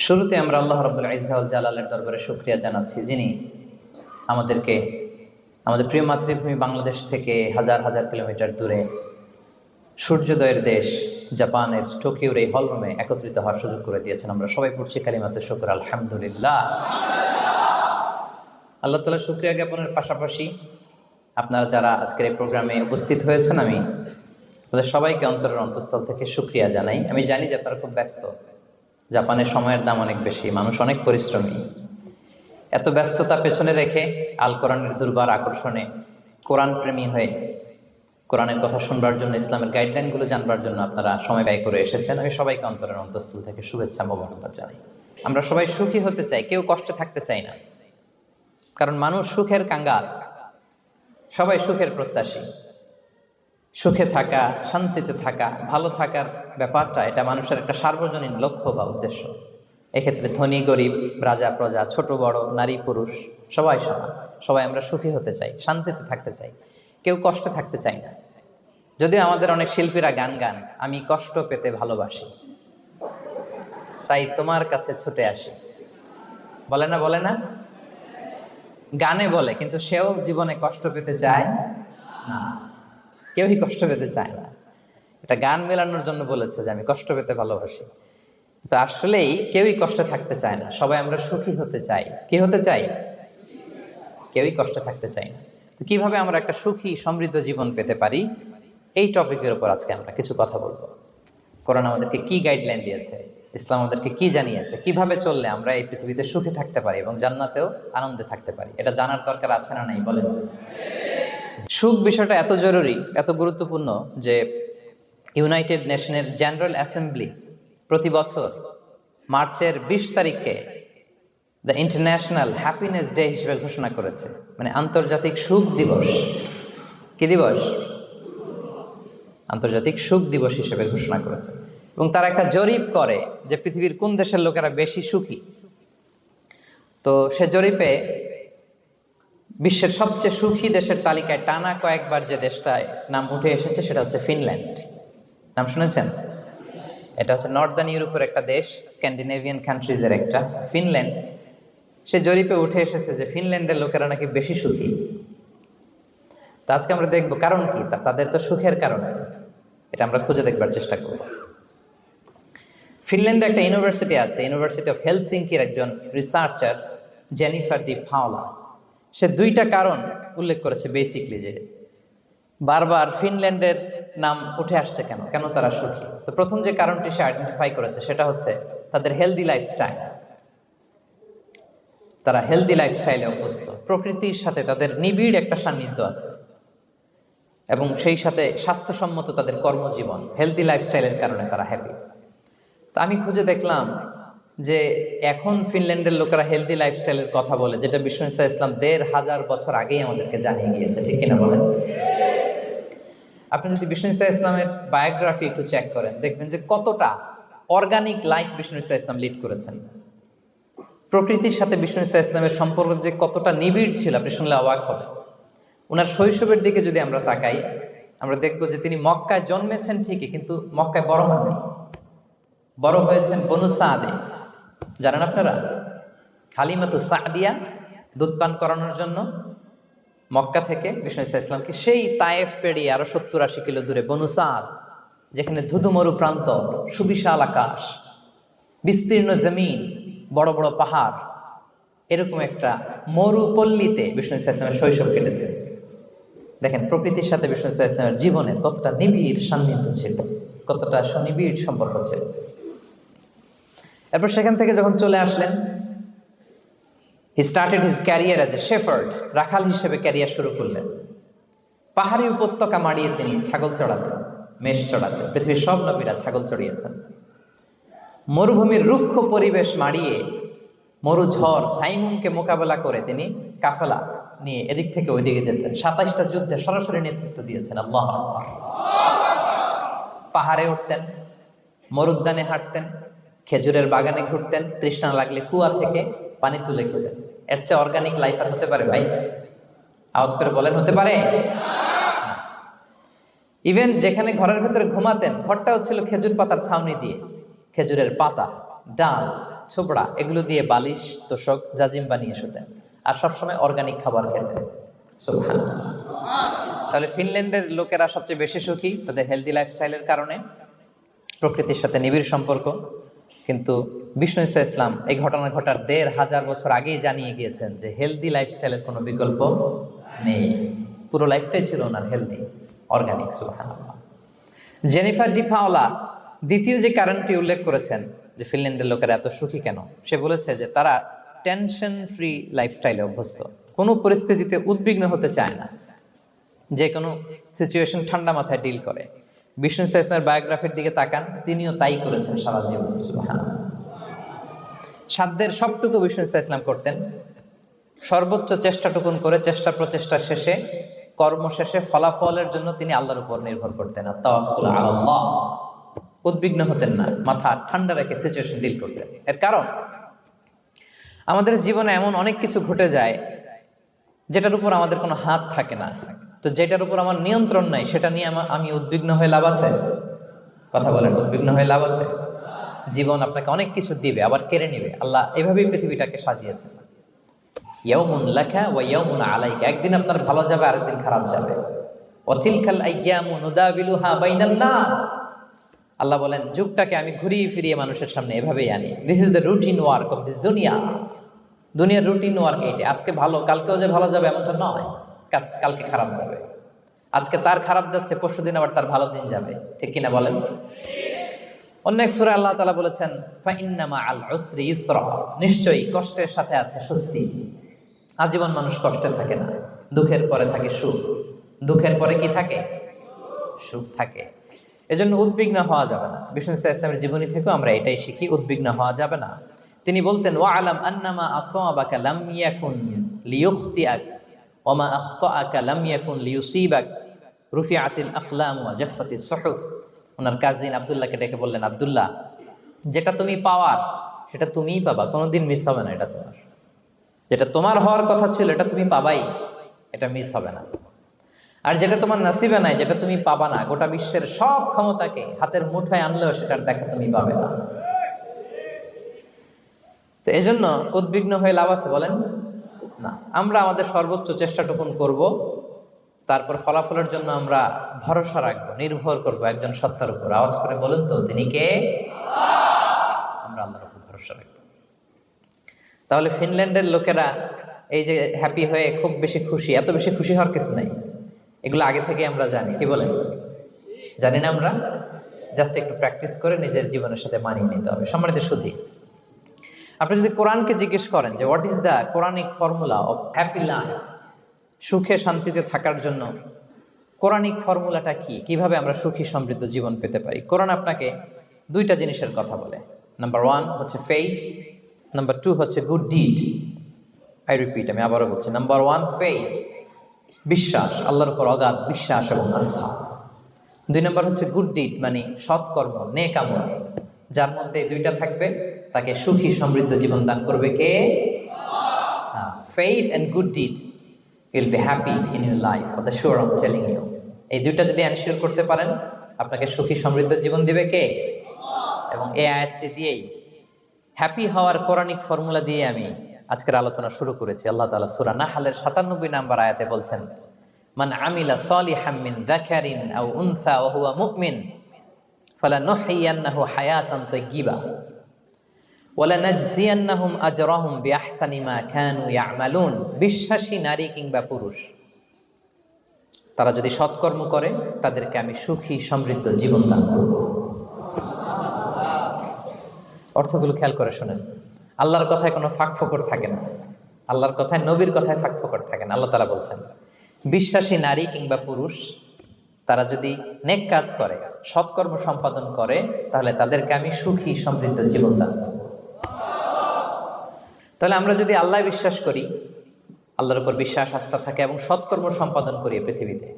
শুরুতে আমরা আল্লাহ রাব্বুল ইজ্জা ওয়াল জালালের দরবারে শুকরিয়া জানাচ্ছি, যিনি আমাদেরকে আমাদের প্রিয় মাতৃভূমি বাংলাদেশ থেকে হাজার হাজার কিলোমিটার দূরে সূর্যোদয়ের দেশ জাপানের টোকিওর এই হলরুমে একত্রিত হওয়ার সুযোগ করে দিয়েছেন। আমরা সবাই পড়ছি কালিমাতে শুকর আলহামদুলিল্লাহ। আল্লাহ তাআলা শুকরিয়া জ্ঞাপনের পাশাপাশি আপনারা যারা আজকের এই প্রোগ্রামে উপস্থিত হয়েছেন, আমি তাদের সবাইকে অন্তরের অন্তঃস্থল থেকে শুকরিয়া জানাই। আমি জানি যে আপনারা খুব ব্যস্ত, জাপানের সময়ের দাম অনেক বেশি, মানুষ অনেক পরিশ্রমী। এত ব্যস্ততা পেছনে রেখে আল কোরআনের দুর্বার আকর্ষণে কোরআন প্রেমী হয়ে কোরআনের কথা শুনবার জন্য, ইসলামের গাইডলাইনগুলো জানবার জন্য আপনারা সময় ব্যয় করে এসেছেন। আমি সবাইকে অন্তরের অন্তঃস্থল থেকে শুভেচ্ছা মোবারকবাদ জানাই। আমরা সবাই সুখী হতে চাই, কেউ কষ্টে থাকতে চাই না, কারণ মানুষ সুখের কাঙ্গাল, সবাই সুখের প্রত্যাশী। সুখে থাকা, শান্তিতে থাকা, ভালো থাকার ব্যাপারটা এটা মানুষের একটা সার্বজনীন লক্ষ্য বা উদ্দেশ্য। এক্ষেত্রে ধনী গরিব, রাজা প্রজা, ছোট বড়, নারী পুরুষ সবাই সমান। সবাই আমরা সুখী হতে চাই, শান্তিতে থাকতে চাই, কেউ কষ্টে থাকতে চাই না। যদিও আমাদের অনেক শিল্পীরা গান গান, আমি কষ্ট পেতে ভালোবাসি, তাই তোমার কাছে ছুটে আসি, বলে না? বলে না? গানে বলে, কিন্তু সেও জীবনে কষ্ট পেতে চায় না। কেউই কষ্ট পেতে চায় না। এটা গান মেলানোর জন্য বলেছে যে আমি কষ্ট পেতে ভালোবাসি, তো আসলেই কেউই কষ্টে থাকতে চায় না। সবাই আমরা সুখী হতে চাই। কি হতে চাই? কেউই কষ্টে থাকতে চাই না। তো কিভাবে আমরা একটা সুখী সমৃদ্ধ জীবন পেতে পারি, এই টপিকের উপর আজকে আমরা কিছু কথা বলবো। কোরআন আমাদেরকে কি গাইডলাইন দিয়েছে, ইসলাম আমাদেরকে কি জানিয়েছে, কিভাবে চললে আমরা এই পৃথিবীতে সুখে থাকতে পারি এবং জান্নাতেও আনন্দে থাকতে পারি, এটা জানার দরকার আছে না নাই? বলেন। সুখ বিষয়টা এত জরুরি, এত গুরুত্বপূর্ণ যে ইউনাইটেড নেশনের জেনারেল অ্যাসেম্বলি প্রতি বছর মার্চের 20 তারিখকে দ্য ইন্টারন্যাশনাল হ্যাপিনেস ডে হিসেবে ঘোষণা করেছে, মানে আন্তর্জাতিক সুখ দিবস। কি দিবস? আন্তর্জাতিক সুখ দিবস হিসেবে ঘোষণা করেছে। এবং তারা একটা জরিপ করে যে পৃথিবীর কোন দেশের লোকেরা বেশি সুখী। তো সে জরিপে বিশ্বের সবচেয়ে সুখী দেশের তালিকায় টানা কয়েকবার যে দেশটায় নাম উঠে এসেছে সেটা হচ্ছে ফিনল্যান্ড। নাম শুনেছেন? এটা হচ্ছে নর্দার্ন ইউরোপের একটা দেশ, স্ক্যান্ডিনেভিয়ান কান্ট্রিজের একটা, ফিনল্যান্ড। সে জরিপে উঠে এসেছে যে ফিনল্যান্ডের লোকেরা নাকি বেশি সুখী। তা আজকে আমরা দেখবো কারণ কি, তাদের তো সুখের কারণ কি, এটা আমরা খুঁজে দেখবার চেষ্টা করব। ফিনল্যান্ডে একটা ইউনিভার্সিটি আছে, ইউনিভার্সিটি অফ হেলসিঙ্কির একজন রিসার্চার জেনিফার ডি পাওলা, সে 2টা কারণ উল্লেখ করেছে বেসিকলি, যে বারবার ফিনল্যান্ডের নাম উঠে আসছে কেন, কেন তারা সুখী। তো প্রথম যে কারণটি সে আইডেন্টিফাই করেছে সেটা হচ্ছে তাদের হেলদি লাইফস্টাইল। তারা হেলদি লাইফস্টাইলে অভ্যস্ত, প্রকৃতির সাথে তাদের নিবিড় একটা সান্নিধ্য আছে এবং সেই সাথে স্বাস্থ্যসম্মত তাদের কর্মজীবন। হেলদি লাইফস্টাইলের কারণে তারা হ্যাপি। তো আমি খুঁজে দেখলাম যে এখন ফিনল্যান্ডের লোকেরা হেলদি লাইফস্টাইলের কথা বলে, যেটা বিষ্ণু ইসলাম 1500 বছর আগেই আমাদেরকে জানিয়ে গিয়েছে। ঠিক কিনা বলেন? আপনি যদি বিষ্ণু ইসলামের বায়োগ্রাফি একটু চেক করেন, দেখবেন যে কতটা অর্গানিক লাইফ বিষ্ণু ইসলাম লিড করেছেন। প্রকৃতির সাথে বিষ্ণু ইসলামের সম্পর্ক যে কতটা নিবিড় ছিল, আপনি শুনলে অবাক হবেন। ওনার শৈশবের দিকে যদি আমরা তাকাই, আমরা দেখবো যে তিনি মক্কায় জন্মেছেন ঠিকই, কিন্তু মক্কায় বড় হননি। বড় হয়েছেন বনু সাদে। জানেন আপনারা? হালিমাতু সাদিয়া দুধ পান করানোর জন্য মক্কা থেকে বিষ্ণু ইসলামকে সেই তায়েফ পেরিয়ে আরো 70-80 কিলো দূরে বনু সাদ, যেখানে ধুধু মরু প্রান্ত, সুবিশাল আকাশ, বিস্তীর্ণ জমিন, বড় বড় পাহাড়, এরকম একটা মরুপল্লীতে বিষ্ণু ইসলামের শৈশব কেটেছে। দেখেন প্রকৃতির সাথে বিষ্ণু ইসলামের জীবনের কতটা নিবিড় সান্নিধ্য ছিল, কতটা সুনিবিড় সম্পর্ক ছিল। এরপর সেখান থেকে যখন চলে আসলেন, he started his career as a shepherd, রাখাল হিসেবে ক্যারিয়ার শুরু করলেন। পাহাড়ি উপত্যকা মাড়িয়ে তিনি ছাগল চড়াতেন, মেষ চড়াতেন। পৃথিবীর সব নবীরা ছাগল চড়িয়েছেন। মরুভূমির রুক্ষ পরিবেশ মাড়িয়ে মরু ঝড় সাইমুনকে মোকাবেলা করে তিনি কাফেলা নিয়ে এদিক থেকে ওইদিকে যেতেন। 27টা যুদ্ধে সরাসরি নেতৃত্ব দিয়েছেন। আল্লাহু আকবার। পাহাড়ে উঠতেন, মরুদ্যানে হাঁটতেন, খেজুরের বাগানে ঘুরতেন, তৃষ্ণা লাগলে কুয়া থেকে পানি তুলে খেতেন। এর চেয়ে অর্গানিক লাইফ আর হতে পারে ভাই? আওয়াজ করে বলেন, হতে পারে? ইভেন যেখানে ঘরের ভেতরে ঘুমাতেন, ঘরটাও ছিল খেজুর পাতার ছাউনি দিয়ে, খেজুরের পাতা, ডাল, ছোবড়া এগুলো দিয়ে বালিশ তোষক জাজিম বানিয়ে শুতেন, আর সবসময় অর্গানিক খাবার খেতেন। সুবহানাল্লাহ। তাহলে ফিনল্যান্ডের লোকেরা সবচেয়ে বেশি সুখী তাদের হেলদি লাইফস্টাইলের কারণে, প্রকৃতির সাথে নিবিড় সম্পর্ক। কিন্তু বিষ্ণু ঈসা ইসলাম এই ঘটনা ঘটার ১৫০০ বছর আগেই জানিয়ে গিয়েছেন যে হেলদি লাইফস্টাইলের কোনো বিকল্প নেই। পুরো লাইফটাই ছিল ওনার হেলদি, অর্গানিক। সুবহানাল্লাহ। জেনিফার ডি পাওলা দ্বিতীয় যে কারণটি উল্লেখ করেছেন যে ফিনল্যান্ডের লোকেরা এত সুখী কেন, সে বলেছে যে তারা টেনশন ফ্রি লাইফস্টাইলে অভ্যস্ত, কোনো পরিস্থিতিতে উদ্বিগ্ন হতে চায় না, যে কোনো সিচুয়েশন ঠান্ডা মাথায় ডিল করে। বিষ্ণু ঈসা ইসলামের বায়োগ্রাফির দিকে তাকান, তিনিও তাই করেছেন সারা জীবন। সুবহানাল্লাহ। সাধ্যের সবটুকু বিষ্ণু ঈসা ইসলাম করতেন, সর্বোচ্চ চেষ্টাটুকুন করে চেষ্টা প্রচেষ্টা শেষে, কর্ম শেষে ফলাফলের জন্য তিনি আল্লাহর উপর নির্ভর করতেন। আর তাওয়াক্কুল আলাল্লাহ, উদ্বিগ্ন হতেন না, মাথা ঠান্ডা রেখে সিচুয়েশন ডিল করতেন। এর কারণ আমাদের জীবনে এমন অনেক কিছু ঘটে যায় যেটার উপর আমাদের কোনো হাত থাকে না। তো যেটার উপর আমার নিয়ন্ত্রণ নাই সেটা নিয়ে আমি উদ্বিগ্ন হয়ে লাভ আছে? কথা বলেন, উদ্বিগ্ন হয়ে লাভ আছে? জীবন আপনাকে অনেক কিছু দিবে, আবার কেড়ে নেবে। আল্লাহ এভাবেই পৃথিবীটাকে সাজিয়েছেন। ইয়াউমুন লাকা ওয়া ইয়াউমুন আলাইকা, একদিন আপনার ভালো যাবে, আরেকদিন খারাপ যাবে। ওয়া তিলকাল আইয়ামু নুদাবিলুহা বাইনান নাস, আল্লাহ বলেন যুগটাকে আমি ঘুরিয়ে ফিরিয়ে মানুষের সামনে এভাবেই আনি। This is the routine work of this দুনিয়া। দুনিয়ার রুটিন ওয়ার্ক এইটা। আজকে ভালো, কালকেও যে ভালো যাবে এমন তো নয়, কালকে খারাপ যাবে। আজকে তার খারাপ যাচ্ছে, পরশুদিন আবার তার ভালো দিন যাবে। ঠিক কিনা বলেন? অন্য এক সূরায় আল্লাহ তাআলা বলেছেন ফাইন্না মাআল উসরি ইউসরা, নিশ্চয়ই কষ্টের সাথে আছে স্বস্তি। আজীবন মানুষ কষ্টে থাকে না, দুঃখের পরে থাকে সুখ। দুঃখের পরে কি থাকে? সুখ থাকে। এজন্য উদ্বিগ্ন হওয়া যাবে না। বিষ্ণু ঈসা ইসলামের জীবনী থেকেও আমরা এটাই শিখি, উদ্বিগ্ন হওয়া যাবে না। তিনি বলতেন ওয়া আলাম আন্নামা আসাবাকা লাম ইয়াকুন লিয়ুখতিআক ওয়া মা আখতাআকা লাম ইয়াকুন লিয়ুসিবাক রুফিআতিল আকলাম ওয়া জাফফাতিস সুহুফ। ওনার কাজিন আব্দুল্লাহকে ডেকে বললেন, আব্দুল্লাহ, যেটা তুমি পাওয়ার সেটা তুমিই পাবা, কোনোদিন মিস হবে না। এটা তোমার, যেটা তোমার হওয়ার কথা ছিল এটা তুমি পাবাই, এটা মিস হবে না। আর যেটা তোমার নসিবে নাই, যেটা তুমি পাবা না, গোটা বিশ্বের সব ক্ষমতাকে হাতের মুঠোয় আনলেও সেটার দেখা তুমি পাবে না। তো এই জন্য উদ্বিগ্ন হয়ে লাভ আছে বলেন না। আমরা আমাদের সর্বোচ্চ চেষ্টাটুকুন করব, তারপর ফলাফলের জন্য আমরা ভরসা রাখবো, নির্ভর করব একজন সত্তার উপর। আওয়াজ করে বলেন তো, তিনি কে? আমরা আল্লাহর উপর ভরসা রাখবো। তাহলে ফিনল্যান্ডের লোকেরা এই যে হ্যাপি হয়ে খুব বেশি খুশি, এত বেশি খুশি হওয়ার কিছু নাই। এগুলো আগে থেকে আমরা জানি, কি বলেন? জানি না আমরা? জাস্ট একটু প্র্যাকটিস করে নিজের জীবনের সাথে মানিয়ে নিতে হবে। সম্মানিত সুধী, আপনি যদি কোরআনকে জিজ্ঞেস করেন যে what is the Quranic formula of happy life, সুখে শান্তিতে থাকার জন্য কোরআনিক ফর্মুলাটা কি, কিভাবে আমরা সুখী সমৃদ্ধ জীবন পেতে পারি, কোরআন আপনাকে দুইটা জিনিসের কথা বলে। নাম্বার 1 হচ্ছে ফেইথ, নাম্বার 2 হচ্ছে গুড ডিড। আই রিপিট, আমি আবারও বলছি, নাম্বার 1 ফেইথ, বিশ্বাস, আল্লাহর উপর অগাধ বিশ্বাস এবং আস্থা। 2 নম্বর হচ্ছে গুড ডিড, মানে সৎকর্ম, নেক আমল। যার মধ্যে দুইটা থাকবে তাকে সুখী সমৃদ্ধ জীবন দান করবে কে? Faith and good deed will be happy in your life for the sure, I am telling you. এই দুইটা যদি এনশিওর করতে পারেন, আপনাকে সুখী সমৃদ্ধ জীবন দিবে কে? এবং এই আয়াতটি দিয়েই, হ্যাপি হওয়ার কোরআনিক ফর্মুলা দিয়ে আমি আজকের আলোচনা শুরু করেছি। আল্লাহ তাআলা সূরা নাহলের ৯৭ নম্বর আয়াতে বলছেন, মান আমিলা সলিহাম মিন যাকারিন আও উনসা ওয়া হুয়া মুমিন ফালানুহইয়ান্নাহু হায়াতান তাইয়্যিবা ওয়া লানাজজিয়ান্নাহুম আজরাহুম বিআহসানি মা কানু ইয়ামালুন। বিশ্বাসী নারী কিংবা পুরুষ, তারা যদি সৎকর্ম করে তাদেরকে আমি সুখী সমৃদ্ধ জীবন দান করব। অর্থগুলো খেয়াল করে শোনেন। আল্লাহর কথায় কোনো ফাঁক ফোকর থাকে না, আল্লাহর কথায়, নবীর কথায় ফাঁক ফোকর থাকে না। আল্লাহ তাআলা বলছেন বিশ্বাসী নারী কিংবা পুরুষ তারা যদি নেক কাজ করে, সৎকর্ম সম্পাদন করে, তাহলে তাদেরকে আমি সুখী সমৃদ্ধ জীবন দান করব। তাহলে আমরা যদি আল্লাহ বিশ্বাস করি, আল্লাহর উপর বিশ্বাস আস্থা থাকে এবং সৎকর্ম সম্পাদন করি পৃথিবীতে,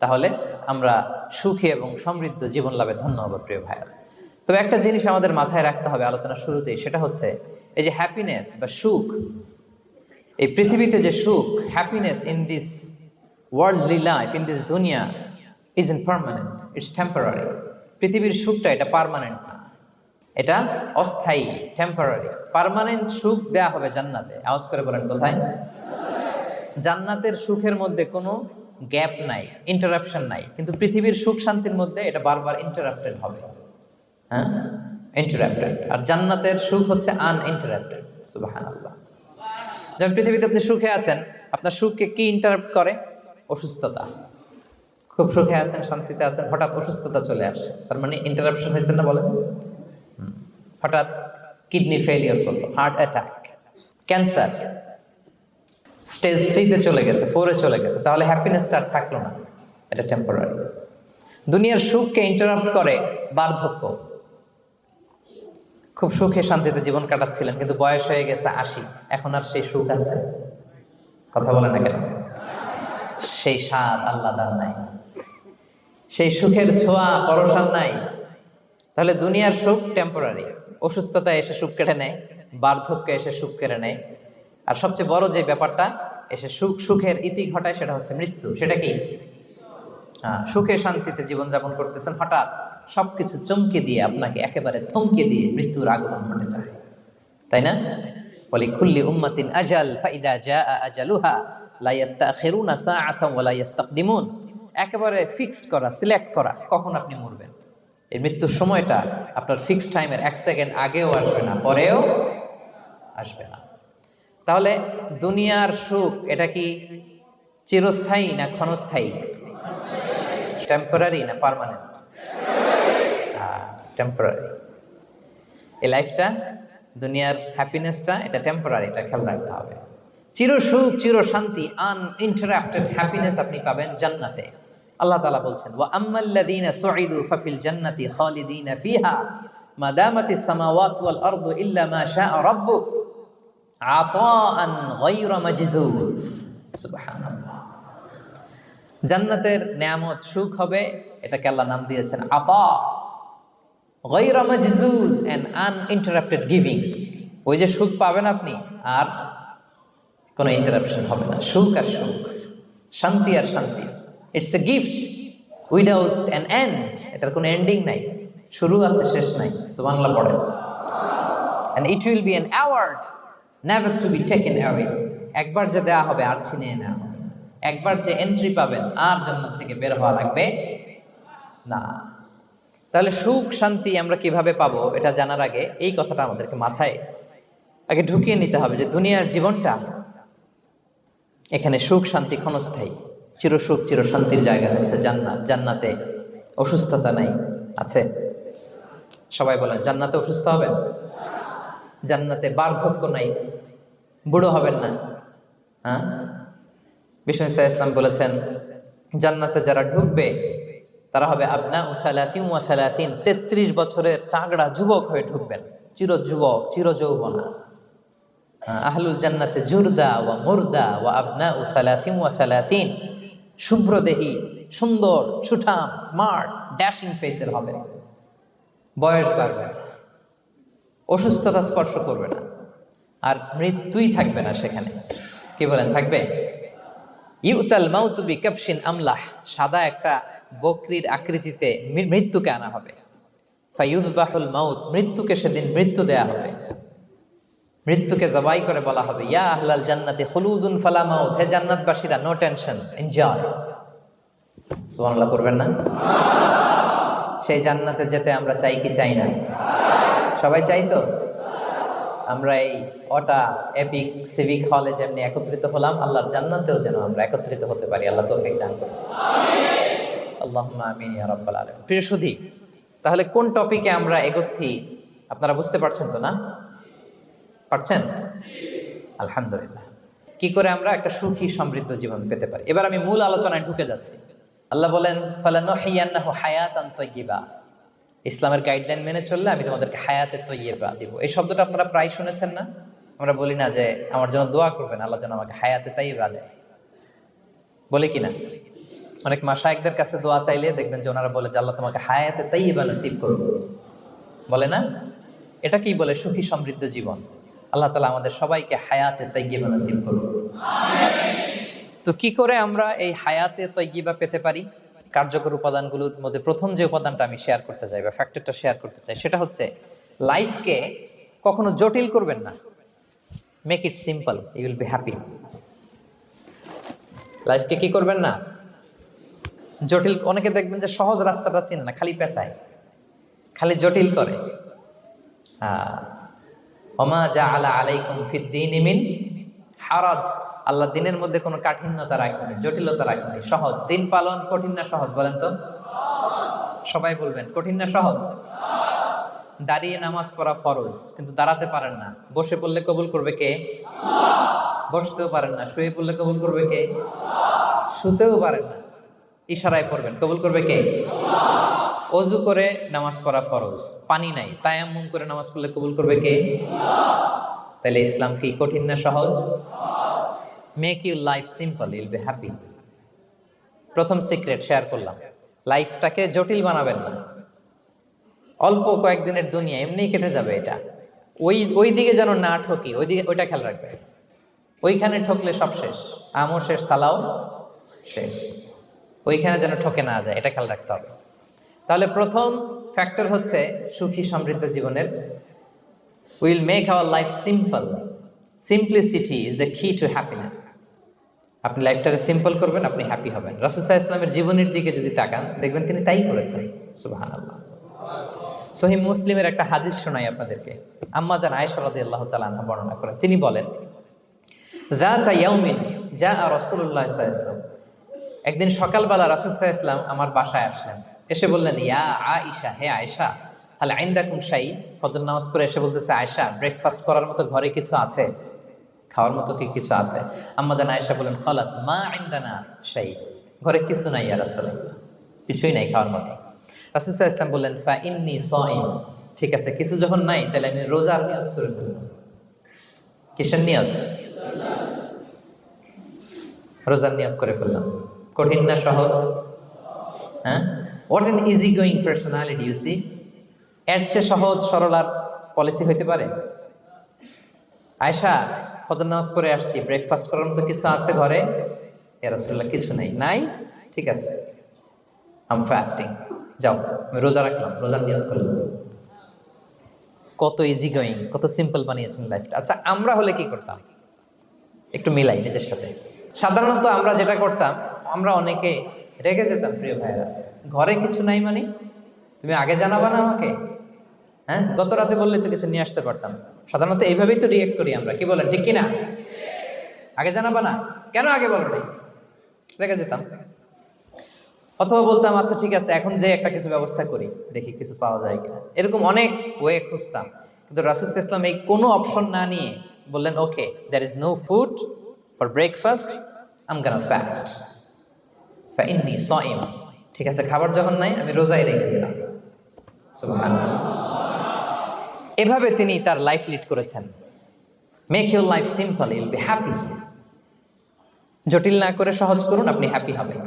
তাহলে আমরা সুখী এবং সমৃদ্ধ জীবন লাভে ধন্য হব প্রিয় ভাইরা। তবে একটা জিনিস আমাদের মাথায় রাখতে হবে আলোচনার শুরুতেই, সেটা হচ্ছে এই যে হ্যাপিনেস বা সুখ, এই পৃথিবীতে যে সুখ, happiness in this worldly life, in this দুনিয়া is in permanent, it's temporary. পৃথিবীর সুখটা এটা পার্মানেন্ট না, এটা অস্থায়ী, টেম্পোরারি। পার্মানেন্ট সুখ দেয়া হবে জান্নাতে। আওয়াজ করে বলেন কোথায়? জান্নাতের সুখের মধ্যে কোনো গ্যাপ নাই, ইন্টারাপশন নাই। কিন্তু পৃথিবীর সুখ শান্তির মধ্যে এটা বারবার ইন্টারাপ্টেড হবে। হ্যাঁ, ইন্টারাপ্টেড। আর জান্নাতের সুখ হচ্ছে আনইন্টারাপ্টেড। সুবহানাল্লাহ। যেমন পৃথিবীতে আপনি সুখে আছেন, আপনার সুখকে কি ইন্টারাপ্ট করে? অসুস্থতা। খুব সুখে আছেন, শান্তিতে আছেন, হঠাৎ অসুস্থতা চলে আসে, তার মানে ইন্টারাপশন হয়েছে না? বলেন। হঠাৎ কিডনি ফেলিয়ার করলো, হার্ট অ্যাটাক, ক্যান্সার, স্টেজ 3-তে চলে গেছে, 4-এ চলে গেছে, তাহলে হ্যাপিনেসটা আর থাকলো না। এটা টেম্পোরারি। দুনিয়ার সুখকে ইন্টারাপ্ট করে বার্ধক্য। খুব সুখে শান্তিতে জীবন কাটাচ্ছিলেন, কিন্তু বয়স হয়ে গেছে 80, এখন আর সেই সুখ আছে? কথা বলে না কেন? সেই স্বাদ আল্লাহর নাই, সেই সুখের ছোঁয়া পরশান নাই। তাহলে দুনিয়ার সুখ টেম্পোরারি। অসুস্থতা এসে সুখ কেড়ে নেয়, বার্ধক্য এসে সুখ কেড়ে নেয়, আর সবচেয়ে বড় যে ব্যাপারটা এসে সুখের ইতি ঘটায় সেটা হচ্ছে মৃত্যু। সেটা কি? সুখে শান্তিতে জীবনযাপন করতেছেন, হঠাৎ সবকিছু চমকে দিয়ে, আপনাকে একেবারে থমকে দিয়ে মৃত্যুর আগমন ঘটে যায়, তাই না? বলি কুল্লি উম্মাতিন আজাল ফাইদা জাআ আজালুহা লা ইস্তাখিরুনা সাআতান ওয়া লা ইস্তাকদিমুন। একেবারে ফিক্সড করা, সিলেক্ট করা কখন আপনি মরবেন। এই মৃত্যুর সময়টা আপনার ফিক্সড টাইমের 1 সেকেন্ড আগেও আসবে না, পরেও আসবে না। তাহলে দুনিয়ার সুখ এটা কি চিরস্থায়ী না ক্ষণস্থায়ী? টেম্পোরারি না পার্মানেন্ট? টেম্পোরারি। এই লাইফটা, দুনিয়ার হ্যাপিনেসটা, এটা টেম্পোরারি, এটা খেয়াল রাখতে হবে। চির সুখ, চির শান্তি, আনইন্টারাপ্টেড হ্যাপিনেস আপনি পাবেন জান্নাতে। আল্লাহ তাআলা বলছেন, ওয়া আম্মাল্লাযীনা সুঈদু ফাফিল জান্নাতি খালিদিনা ফিহা মা দামাতিস সামাওয়াতু ওয়াল আরদু ইল্লা মা শাআ রাব্বুক আতাআন গায়রা মাজদুদ। সুবহানাল্লাহ। জান্নাতের নেয়ামত, সুখ হবে, এটাকে আল্লাহ নাম দিয়েছেন আতা, গায়রা মাজজুজ, এন আনইন্টারাপ্টেড গিভিং। ওই যে সুখ পাবেন আপনি, আর কোনো ইন্টারাপশন হবে না। সুখ আর সুখ, শান্তি আর শান্তি। It's a gift without an end. এটার কোনো এন্ডিং নাই, শুরু আছে শেষ নাই। সুবহানাল্লাহ পড়েন। And it will be an award never to be taken away. একবার যে দেয়া হবে আর ছিনিয়ে নেওয়া হবে। একবার যে এন্ট্রি পাবেন আর জান্নাত থেকে বের হওয়া লাগবে না। তাহলে সুখ শান্তি আমরা কিভাবে পাবো, এটা জানার আগে এই কথাটা আমাদেরকে মাথায় আগে ঢুকিয়ে নিতে হবে যে দুনিয়ার জীবনটা, এখানে সুখ শান্তি ক্ষণস্থায়ী। চির সুখ চির শান্তির জায়গা হচ্ছে জান্নাত। জান্নাতে অসুস্থতা নাই, আছে? সবাই বলেন, জান্নাতে অসুস্থ হবেন? জান্নাতে বার্ধক্য নাই, বুড়ো হবেন না। হ্যাঁ, বিষ্ণু ইসলাম বলেছেন, জান্নাতে যারা ঢুকবে তারা হবে আবনাউ সালাসিন ওয়া সালাসিন, 33 বছরের তাগড়া যুবক হয়ে ঢুকবেন, চির যুবক, চির যৌবনা। আহলুল জান্নাতে জুরদা ওয়া মুরদা ওয়া আবনাউ সালাসিন ওয়া সালাসিন, শুভ্রদেহী, সুন্দর, সুঠাম, স্মার্ট, ড্যাশিং ফেসের হবে। বয়স বাড়বে, অসুস্থতা স্পর্শ করবে না, আর মৃত্যুই থাকবে না সেখানে। কি বলেন, থাকবে? ইউতাল মাউতু বিকাবশিন আমলাহ, সাদা একটা বকরির আকৃতিতে মৃত্যুকে আনা হবে। ফায়ুযবাহুল মাউত, মৃত্যুকে সেদিন মৃত্যু দেয়া হবে। মৃত্যুকে জবাই করে বলা হবে, ইয়া আহলাল জান্নাতি খুলুদুন ফালা মাউত, হে জান্নাতবাসীরা, নো টেনশন, এনজয়। সুবহানাল্লাহ করবেন না? সেই জান্নাতে যেতে আমরা চাই কি চাই না? সবাই চাই তো? আমরা এই ওটা এপিক সিভিক হলে যেমনি একত্রিত হলাম, আল্লাহর জান্নাতেও যেন আমরা একত্রিত হতে পারি। আল্লাহ তৌফিক দান করুন। আল্লাহুম্মা আমিন ইয়া রাব্বাল আলামিন। প্রিয় সুধী, তাহলে কোন টপিকে আমরা এগোচ্ছি আপনারা বুঝতে পারছেন তো না? পারছেন? আলহামদুলিল্লাহ। কি করে আমরা একটা সুখী সমৃদ্ধ জীবন পেতে পারি, এবার আমি মূল আলোচনায় ঢুকে যাচ্ছি। আল্লাহ বলেন, ফালানুহিয়ান্নাহু হায়াতান তাইয়্যিবা, ইসলামের গাইডলাইন মেনে চললে আমি তোমাদেরকে হায়াতে তৈয়্যিবা দিব। এই শব্দটা আপনারা প্রায় শুনেছেন না? আমরা বলি না যে আমার জন্য দোয়া করবেন, আল্লাহ যেন আমাকে হায়াতে তাইয়্যিবা দেয়, বলি কিনা? অনেক মাশায়েখদের কাছে দোয়া চাইলে দেখবেন যে ওনারা বলে যে আল্লাহ তোমাকে হায়াতে তাইয়্যিবা নসিব করুন, বলে না? এটা কি বলে? সুখী সমৃদ্ধ জীবন। আল্লাহ তাআলা আমাদের সবাইকে হায়াতে তাইয়্যিবা নসিব করুন। তো কি করে আমরা এই হায়াতে তাইয়্যিবা পেতে পারি? কার্যকর উপাদানগুলোর মধ্যে প্রথম যে উপাদানটা আমি শেয়ার করতে চাই বা ফ্যাক্টরটা শেয়ার করতে চাই, সেটা হচ্ছে লাইফকে কখনো জটিল করবেন না, make it simple, you will be happy. লাইফকে কি করবেন না, জটিল। অনেকে দেখবেন যে সহজ রাস্তাটা চিনে না, খালি পেঁচায়, খালি জটিল করে। ওমা জাআলা আলাইকুম ফিদ্দীনি মিন হারাজ, আল্লাহ দিনের মধ্যে কোনো কাঠিন্যতা রাখেনি, জটিলতা রাখেনি, সহজ। দিন পালন কঠিন না সহজ বলেন তো? সবাই বলবেন কঠিন না সহজ? দাঁড়িয়ে নামাজ পড়া ফরজ, কিন্তু দাঁড়াতে পারেন না। বসে পড়লে কবুল করবে কে? বসতেও পারেন না। শুয়ে পড়লে কবুল করবে কে? শুতেও পারেন না, ইশারায় পড়বেন, কবুল করবে কে? অজু করে নামাজ পড়া ফরজ, পানি নাই, তায়াম্মুম করে নামাজ পড়লে কবুল করবে কে? তাহলে ইসলাম কি কঠিন না সহজ? Make your life simple, Yule be happy. প্রথম সিক্রেট শেয়ার করলাম, লাইফটাকে জটিল বানাবেন না। অল্প কয়েকদিনের দুনিয়া, এমনিই কেটে যাবে। এটা ওই দিকে যেন না ঠকি, ওইটা খেয়াল রাখবে। ওইখানে ঠকলে সব শেষ, আমও শেষ, সালাও শেষ। ওইখানে যেন ঠকে না যায়, এটা খেয়াল রাখতে হবে। তাহলে প্রথম ফ্যাক্টর হচ্ছে সুখী সমৃদ্ধ জীবনের, will make our life simple. Simplicity is the key to happiness. আপনি লাইফটাকে সিম্পল করবেন, আপনি হ্যাপি হবেন। রাসূল সাল্লাল্লাহু আলাইহি ওয়াসাল্লামের জীবনের দিকে যদি তাকান, দেখবেন তিনি তাই করেছেন। সুবহানাল্লাহ। সহিহ মুসলিমের একটা হাদিস শোনাই আপনাদেরকে। আম্মা জান আয়েশা রাদিয়াল্লাহু তাআলা আনহা বর্ণনা করেন। তিনি বলেন, যাতা ইয়াউমিন জাআ রাসূলুল্লাহ সাল্লাল্লাহু আলাইহি ওয়াসাল্লাম, একদিন সকালবেলা রাসূল সাল্লাল্লাহু আলাইহি ওয়াসাল্লাম আমার বাসায় আসলেন। এসে বললেন, ইয়া আয়েশা, হে আয়েশা, হাল ইনদাকুম শাই। ফজর নামাজ পড়ে এসে বলতেছে, আয়েশা, ব্রেকফাস্ট করার মতো ঘরে কিছু আছে? খাওয়ার মতো কি কিছু আছে? আম্মা জান আয়েশা বলেন, খালাত মা ইনদানা শাই, ঘরে কিছু নাই ইয়া রাসূলুল্লাহ, কিছুই নাই খাওয়ার মতো। রাসূল সাল্লাল্লাহু আলাইহি ওয়াসাল্লাম বললেন, ফা ইন্নী সাইম, ঠিক আছে, কিছু যখন নাই তাহলে আমি রোজার নিয়ত করে ফেললাম। কিসের নিয়ত? রোজার নিয়ত করে ফেললাম। কঠিন না সহজ? হ্যাঁ, what an easy going personality you see. এর চেয়ে সহজ সরল আর পলিসি হইতে পারে? আয়েশা, ফজর নামাজ পড়ে আসছি, ব্রেকফাস্ট করার মতো কিছু আছে ঘরে? ইয়া রাসূলুল্লাহ, কিছু নাই। নাই, ঠিক আছে, আই এম ফাস্টিং, যাও আমি রোজা রাখলাম, রোজার নিয়ত করলাম। কত ইজি গোয়িং, কত সিম্পল বানিয়েছেন লাইফটা। আচ্ছা, আমরা হলে কি করতাম? একটু মিলাই নিজের সাথে। সাধারণত আমরা যেটা করতাম, আমরা অনেকে রেগে যেতাম। প্রিয় ভাইয়েরা, ঘরে কিছু নাই মানে তুমি আগে জানাবা না আমাকে? হ্যাঁ, গত রাতে বললে তো কিছু নিয়ে আসতে পারতাম। সাধারণত এইভাবেই তো রিয়েক্ট করি আমরা, কি বলেন, ঠিক কিনা? আগে জানাবা না, কেন আগে বলো নাই? রেগে যেতাম। অথবা বলতাম, আচ্ছা ঠিক আছে, এখন যে একটা কিছু ব্যবস্থা করি, দেখি কিছু পাওয়া যায় কিনা। এরকম অনেক ওয়ে খুঁজতাম। কিন্তু রাসূল সাল্লাল্লাহু আলাইহি ওয়াসাল্লাম এই কোনো অপশন না নিয়ে বললেন, okay, there is no food for breakfast, I am gonna fast, ফা ইন্নী সাইম। ঠিক আছে, খাবার যখন নাই আমি রোজাই রেখে দিলাম। সুবহানাল্লাহ। এভাবে তিনি তার লাইফ লিড করেছেন। Make your life simple, Yule be happy. জটিল না করে সহজ করুন, আপনি হ্যাপি হবেন।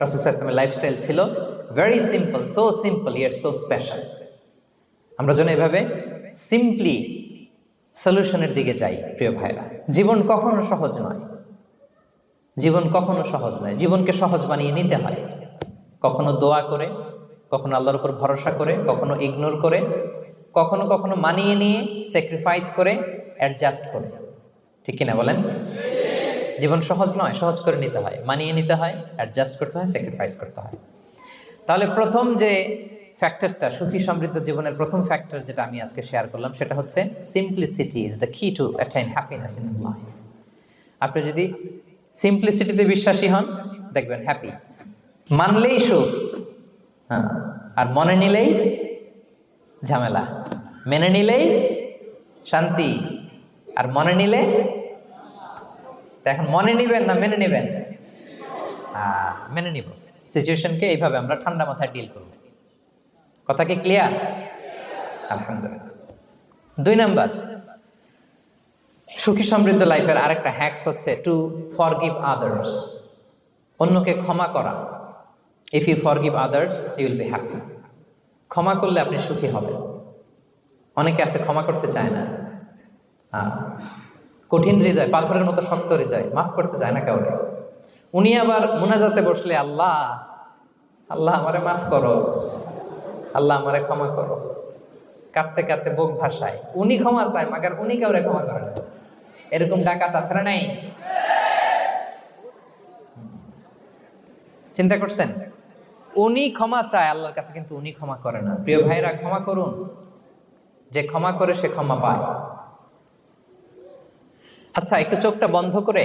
রাসূল সাল্লাল্লাহু আলাইহি ওয়াসাল্লামের লাইফস্টাইল ছিল very simple, so simple yet so special. আমরা যেন এভাবে সিম্পলি সলিউশনের দিকে যাই। প্রিয় ভাইরা, জীবন কখনো সহজ নয়, জীবন কখনো সহজ নয়। জীবনকে সহজ বানিয়ে নিতে হয়, কখনো দোয়া করে, কখনো আল্লাহর উপর ভরসা করে, কখনো ইগনোর করে, কখনো কখনো মানিয়ে নিয়ে, স্যাক্রিফাইস করে, অ্যাডজাস্ট করে। ঠিক কিনা বলেন? জীবন সহজ নয়, সহজ করে নিতে হয়, মানিয়ে নিতে হয়, অ্যাডজাস্ট করতে হয়, স্যাক্রিফাইস করতে হয়। তাহলে প্রথম যে ফ্যাক্টরটা, সুখী সমৃদ্ধ জীবনের প্রথম ফ্যাক্টর যেটা আমি আজকে শেয়ার করলাম, সেটা হচ্ছে simplicity is the key to attain happiness in life. আপনি যদি সিম্পলিসিটিতে বিশ্বাসী হন, দেখবেন হ্যাপি। মানলেই সুখ, হ্যাঁ, আর মনে নিলেই ঝামেলা। মেনে নিলেই শান্তি, আর মনে নিলে। তা এখন মনে নিবেন না মেনে নিবেন? মেনে নিব। সিচুয়েশনকে এইভাবে আমরা ঠান্ডা মাথায় ডিল করব। কথা কি ক্লিয়ার? আলহামদুলিল্লাহ। 2 নাম্বার, সুখী সমৃদ্ধ লাইফের আরেকটা হ্যাকস হচ্ছে টু ফরগিভ আদার্স। অন্যকে ক্ষমা করা। If you forgive others, you will be happy. ক্ষমা করলে আপনি সুখী হবেন। অনেকে আছে ক্ষমা করতে চায় না, কঠিন হৃদয়, পাথরের মতো শক্ত হৃদয়, মাফ করতে চায় না কাউকে। উনি আবার মুনাজাতে বসলে, আল্লাহ আল্লাহ আমারে মাফ করো, আল্লাহ আমারে ক্ষমা করো। কাঁদতে কাঁদতে বুক ভাসায়, উনি ক্ষমা চায় মাগার উনি কাউরে ক্ষমা করে না। এরকম ডাকাত আছে না নাই? চিন্তা করছেন? উনি ক্ষমা চায় আল্লাহর কাছে, কিন্তু উনি ক্ষমা করে না। প্রিয় ভাইরা, ক্ষমা করুন। যে ক্ষমা করে সে ক্ষমা পায়। আচ্ছা, একটু চোখটা বন্ধ করে,